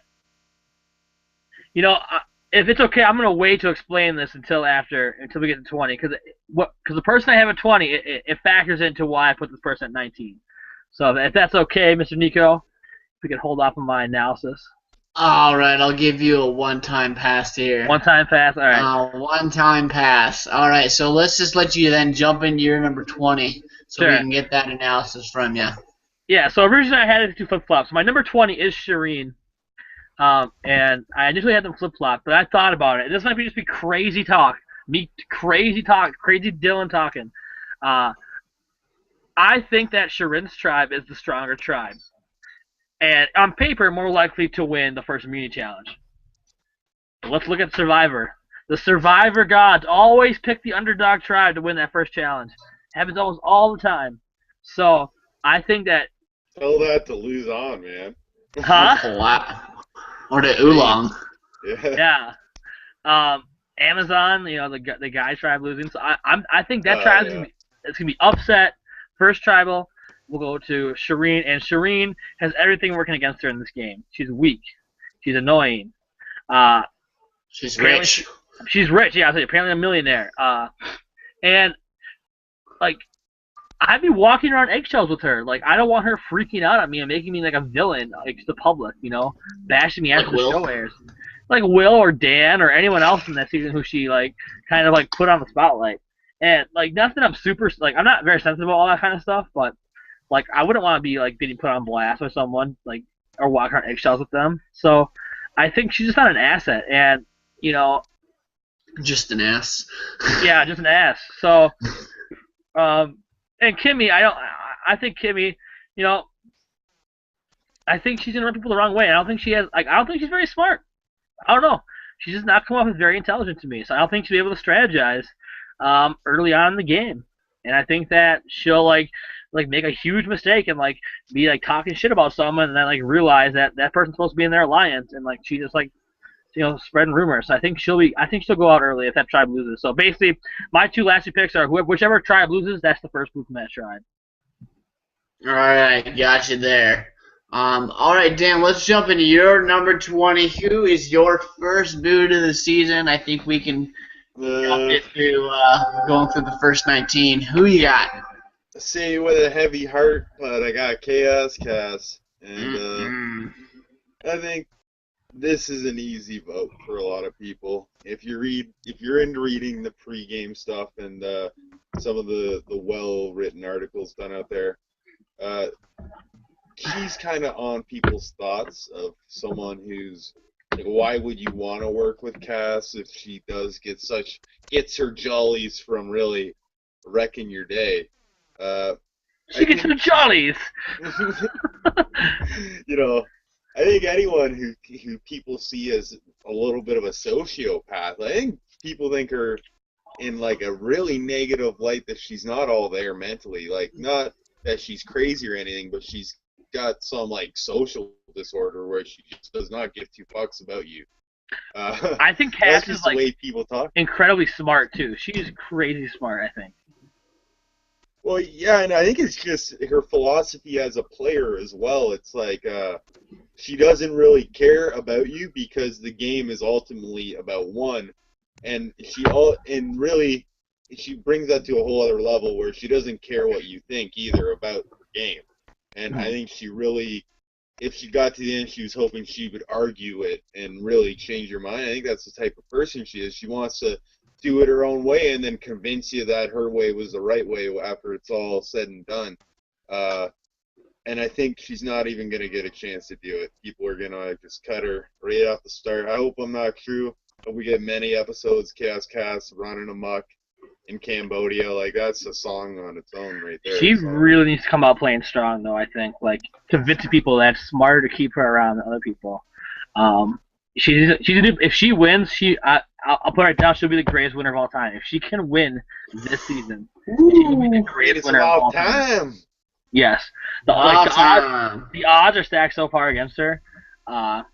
you know, if it's okay, I'm going to wait to explain this until we get to 20, because the person I have at 20, it factors into why I put this person at 19. So if that's okay, Mr. Niko, if we can hold off on my analysis. All right, I'll give you a one-time pass here. One-time pass, all right. One-time pass. All right, so let's just let you then jump into your number 20 so sure. We can get that analysis from you. Yeah, so originally I had it to flip-flops. My number 20 is Shireen. And I initially had them flip-flop, but I thought about it. This might just be crazy talk. Crazy Dylan talking. I think that Shireen's tribe is the stronger tribe. And on paper, more likely to win the first immunity challenge. But let's look at Survivor. The Survivor gods always pick the underdog tribe to win that first challenge. Happens almost all the time. So I think that. Tell that to lose on, man. Huh? Or the Oolong. Yeah. Yeah. Amazon, the guy tribe losing. So I think that tribe's gonna be upset. First tribal will go to Shireen, and Shireen has everything working against her in this game. She's weak. She's annoying. She's rich. She's rich. Yeah, apparently a millionaire. And like, I'd be walking around eggshells with her. Like, I don't want her freaking out on me and making me like a villain, like to the public, bashing me after the show airs. Like Will or Dan or anyone else in that season who she kind of put on the spotlight. And not that I'm super I'm not very sensitive about all that kind of stuff, but I wouldn't want to be getting put on blast by someone or walk around eggshells with them. So I think she's just not an asset, and just an ass. Yeah, just an ass. So and Kimmy, I think Kimmy, I think she's gonna rub people the wrong way. I don't think she has I don't think she's very smart. I don't know. She's just not come off as very intelligent to me. So I don't think she'll be able to strategize early on in the game. And I think that she'll make a huge mistake and be talking shit about someone and then realize that that person's supposed to be in their alliance and she just spreading rumors. So I think she'll go out early if that tribe loses. So basically my two last two picks are whichever tribe loses, that's the first move from that tribe. Alright, got you there. Alright, Dan, let's jump into your number 20. Who is your first boot of the season? I think we can jump into going through the first 19. Who you got? Say with a heavy heart, but I got Chaos Cass. And I think this is an easy vote for a lot of people. If you're into reading the pre-game stuff and some of the well-written articles done out there, she's kind of on people's thoughts of someone who's why would you want to work with Cass if she does gets her jollies from really wrecking your day. She gets her jollies. I think anyone who people see as a little bit of a sociopath, I think people think her in a really negative light, that she's not all there mentally. Not that she's crazy or anything, but she's got some social disorder where she just does not give two fucks about you. I think Cass is the way people talk. Incredibly smart too. She's crazy smart, I think. Well, yeah, and I think it's just her philosophy as a player as well. It's she doesn't really care about you because the game is ultimately about one, and she brings that to a whole other level where she doesn't care what you think either about the game. And I think she really, if she got to the end, she was hoping she would argue it and really change your mind. I think that's the type of person she is. She wants to do it her own way and then convince you that her way was the right way after it's all said and done. And I think she's not even going to get a chance to do it. People are going to just cut her right off the start. I hope I'm not true. Hope we get many episodes, Chaos Cass running amok in Cambodia. That's a song on its own right there. She really needs to come out playing strong, though, I think. Convincing people that it's smarter to keep her around than other people. If she wins, I'll put her down. She'll be the greatest winner of all time. If she can win this season, she'll be the greatest winner of all time. Yes. The odds are stacked so far against her. And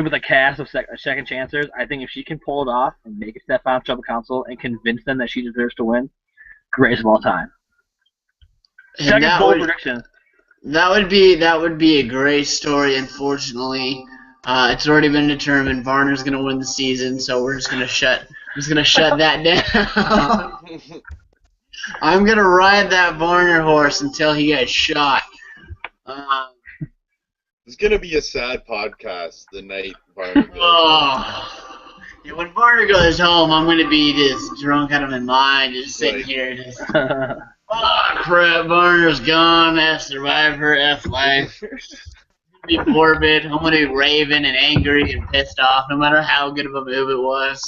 with a cast of second chancers, I think if she can pull it off and make it step on Tribal Council and convince them that she deserves to win, greatest of all time. Second bold prediction. That would be a great story. Unfortunately, it's already been determined. Varner's going to win the season, so we're just going to shut that down. I'm going to ride that Varner horse until he gets shot. It's going to be a sad podcast the night Varner goes home. Yeah, when Varner goes home, I'm going to be just drunk out of my mind, just sitting here, just, crap, Varner's gone, F Survivor, F life. Be morbid. I'm going to be raving and angry and pissed off, no matter how good of a move it was.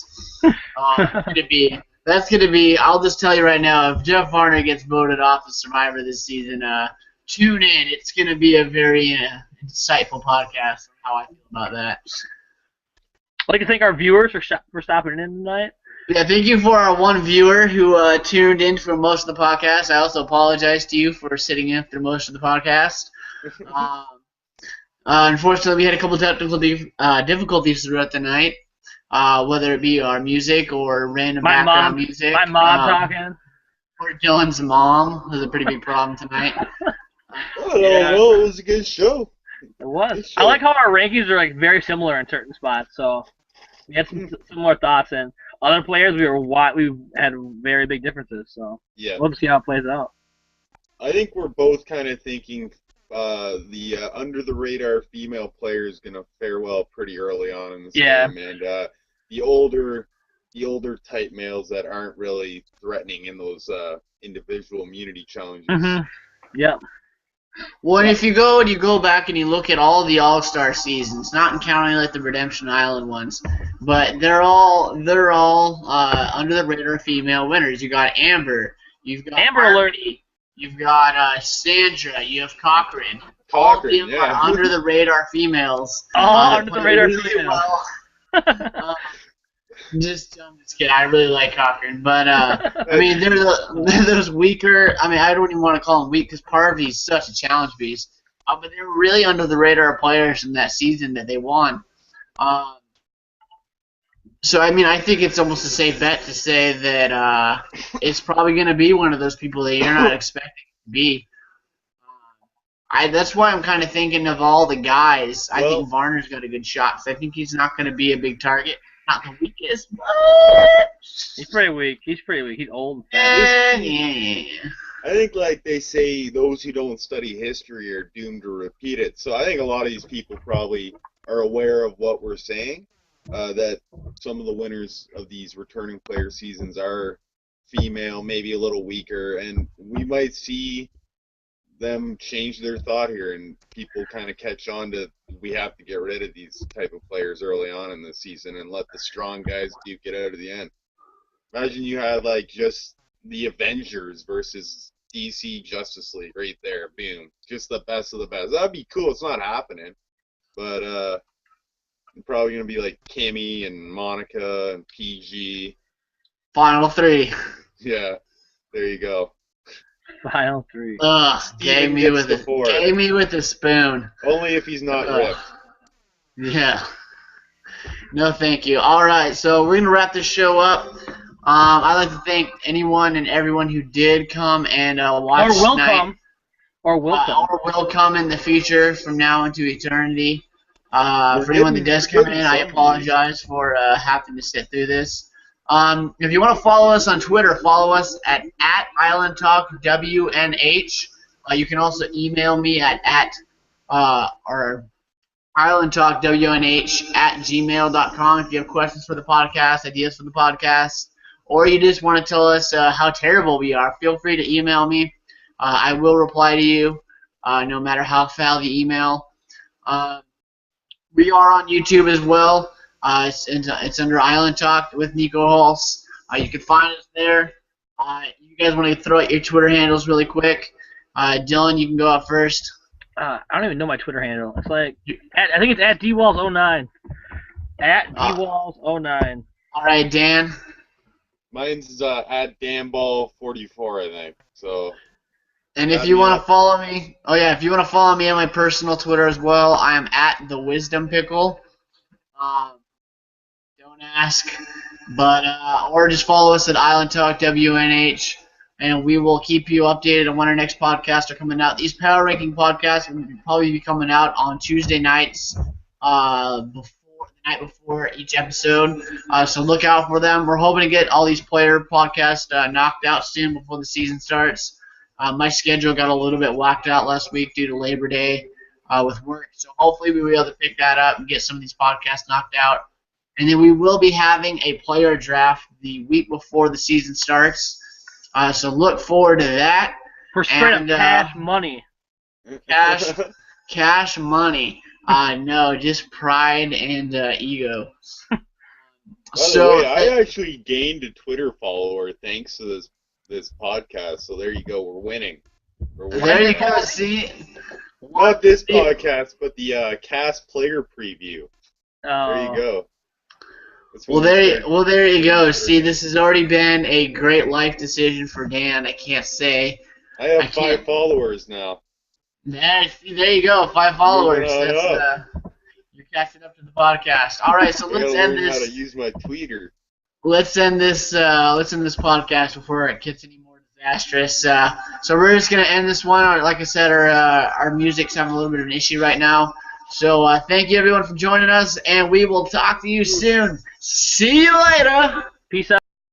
That's going to be, I'll just tell you right now, if Jeff Varner gets voted off of Survivor this season, tune in. It's going to be a very insightful podcast on how I feel about that. I'd like to thank our viewers for stopping in tonight. Yeah, thank you for our one viewer who tuned in for most of the podcast. I also apologize to you for sitting in through most of the podcast. Unfortunately, we had a couple technical difficulties throughout the night, whether it be our music or random background music. My mom talking. Or Dylan's mom was a pretty big problem tonight. I don't know. It was a good show. It was. I like how our rankings are like very similar in certain spots. So we had some similar thoughts, and other players we had very big differences. So yeah, we'll see how it plays out. I think we're both kind of thinking the under the radar female player is gonna fare well pretty early on in the game, and the older type males that aren't really threatening in those individual immunity challenges. Mm-hmm. Yep. Well, and if you go back and you look at all the All-Star seasons, not counting like the Redemption Island ones, but they're all under the radar female winners. You got Amber, you've got Amber Alert, you've got Sandra, you have Cochran. All of them are under the radar females. Under the radar females. Well. I'm just kidding. I really like Cochran, but I mean, they're those weaker. I mean, I don't even want to call them weak because Parvey's such a challenge beast. But they're really under the radar players in that season that they won. So I mean, I think it's almost a safe bet to say that it's probably going to be one of those people that you're not expecting to be. That's why I'm kind of thinking of all the guys. I think Varner's got a good shot. So I think he's not going to be a big target. Not the weakest, but he's pretty weak. He's old. Yeah. I think, like they say, those who don't study history are doomed to repeat it. So I think a lot of these people probably are aware of what we're saying, that some of the winners of these returning player seasons are female, maybe a little weaker, and we might see them change their thought here and people kind of catch on to we have to get rid of these type of players early on in the season and let the strong guys duke it out of the end. Imagine you had like just the Avengers versus DC Justice League right there, boom, just the best of the best. That'd be cool. It's not happening, but probably gonna be like Kimmy and Monica and PG. Final three. Yeah, there you go. Final three. Gave me with a spoon. Only if he's not ripped. Yeah. No, thank you. All right, so we're gonna wrap this show up. I'd like to thank anyone and everyone who did come and watch tonight. Or will come in the future from now into eternity. For anyone that does come in, I apologize for having to sit through this. If you want to follow us on Twitter, follow us at IslandTalkWNH. You can also email me at IslandTalkWNH@gmail.com if you have questions for the podcast, ideas for the podcast, or you just want to tell us how terrible we are. Feel free to email me. I will reply to you, no matter how foul the email. We are on YouTube as well. It's under Island Talk with Niko Hulse. You can find us there. You guys want to throw out your Twitter handles really quick? Dylan, you can go out first. I don't even know my Twitter handle. It's like I think it's at dwalls09. At dwalls09. All right, Dan. Mine's at danball44, I think. So. And if you want to follow me, if you want to follow me on my personal Twitter as well, I am at thewisdompickle. Don't ask, but or just follow us at Island Talk WNH, and we will keep you updated on when our next podcasts are coming out. These power ranking podcasts will probably be coming out on Tuesday nights, the night before each episode. So look out for them. We're hoping to get all these player podcasts knocked out soon before the season starts. My schedule got a little bit whacked out last week due to Labor Day with work, so hopefully we'll be able to pick that up and get some of these podcasts knocked out. And then we will be having a player draft the week before the season starts, so look forward to that. For straight up cash money. Cash money. No, just pride and ego. By the way, I actually gained a Twitter follower thanks to this podcast, so there you go. We're winning. There you go. See, not this podcast, but the cast player preview. There you go. That's Well, what we said. there you go. See, this has already been a great life decision for Dan. I can't say. I have I can't- 5 followers now. There you go. 5 followers. Moving on That's you're catching up to the podcast. All right, so I gotta let's end learn how to this. use my tweeter. Let's end this podcast before it gets any more disastrous. So we're just gonna end this one. Like I said, our music's having a little bit of an issue right now. So thank you everyone for joining us, and we will talk to you soon. See you later. Peace out.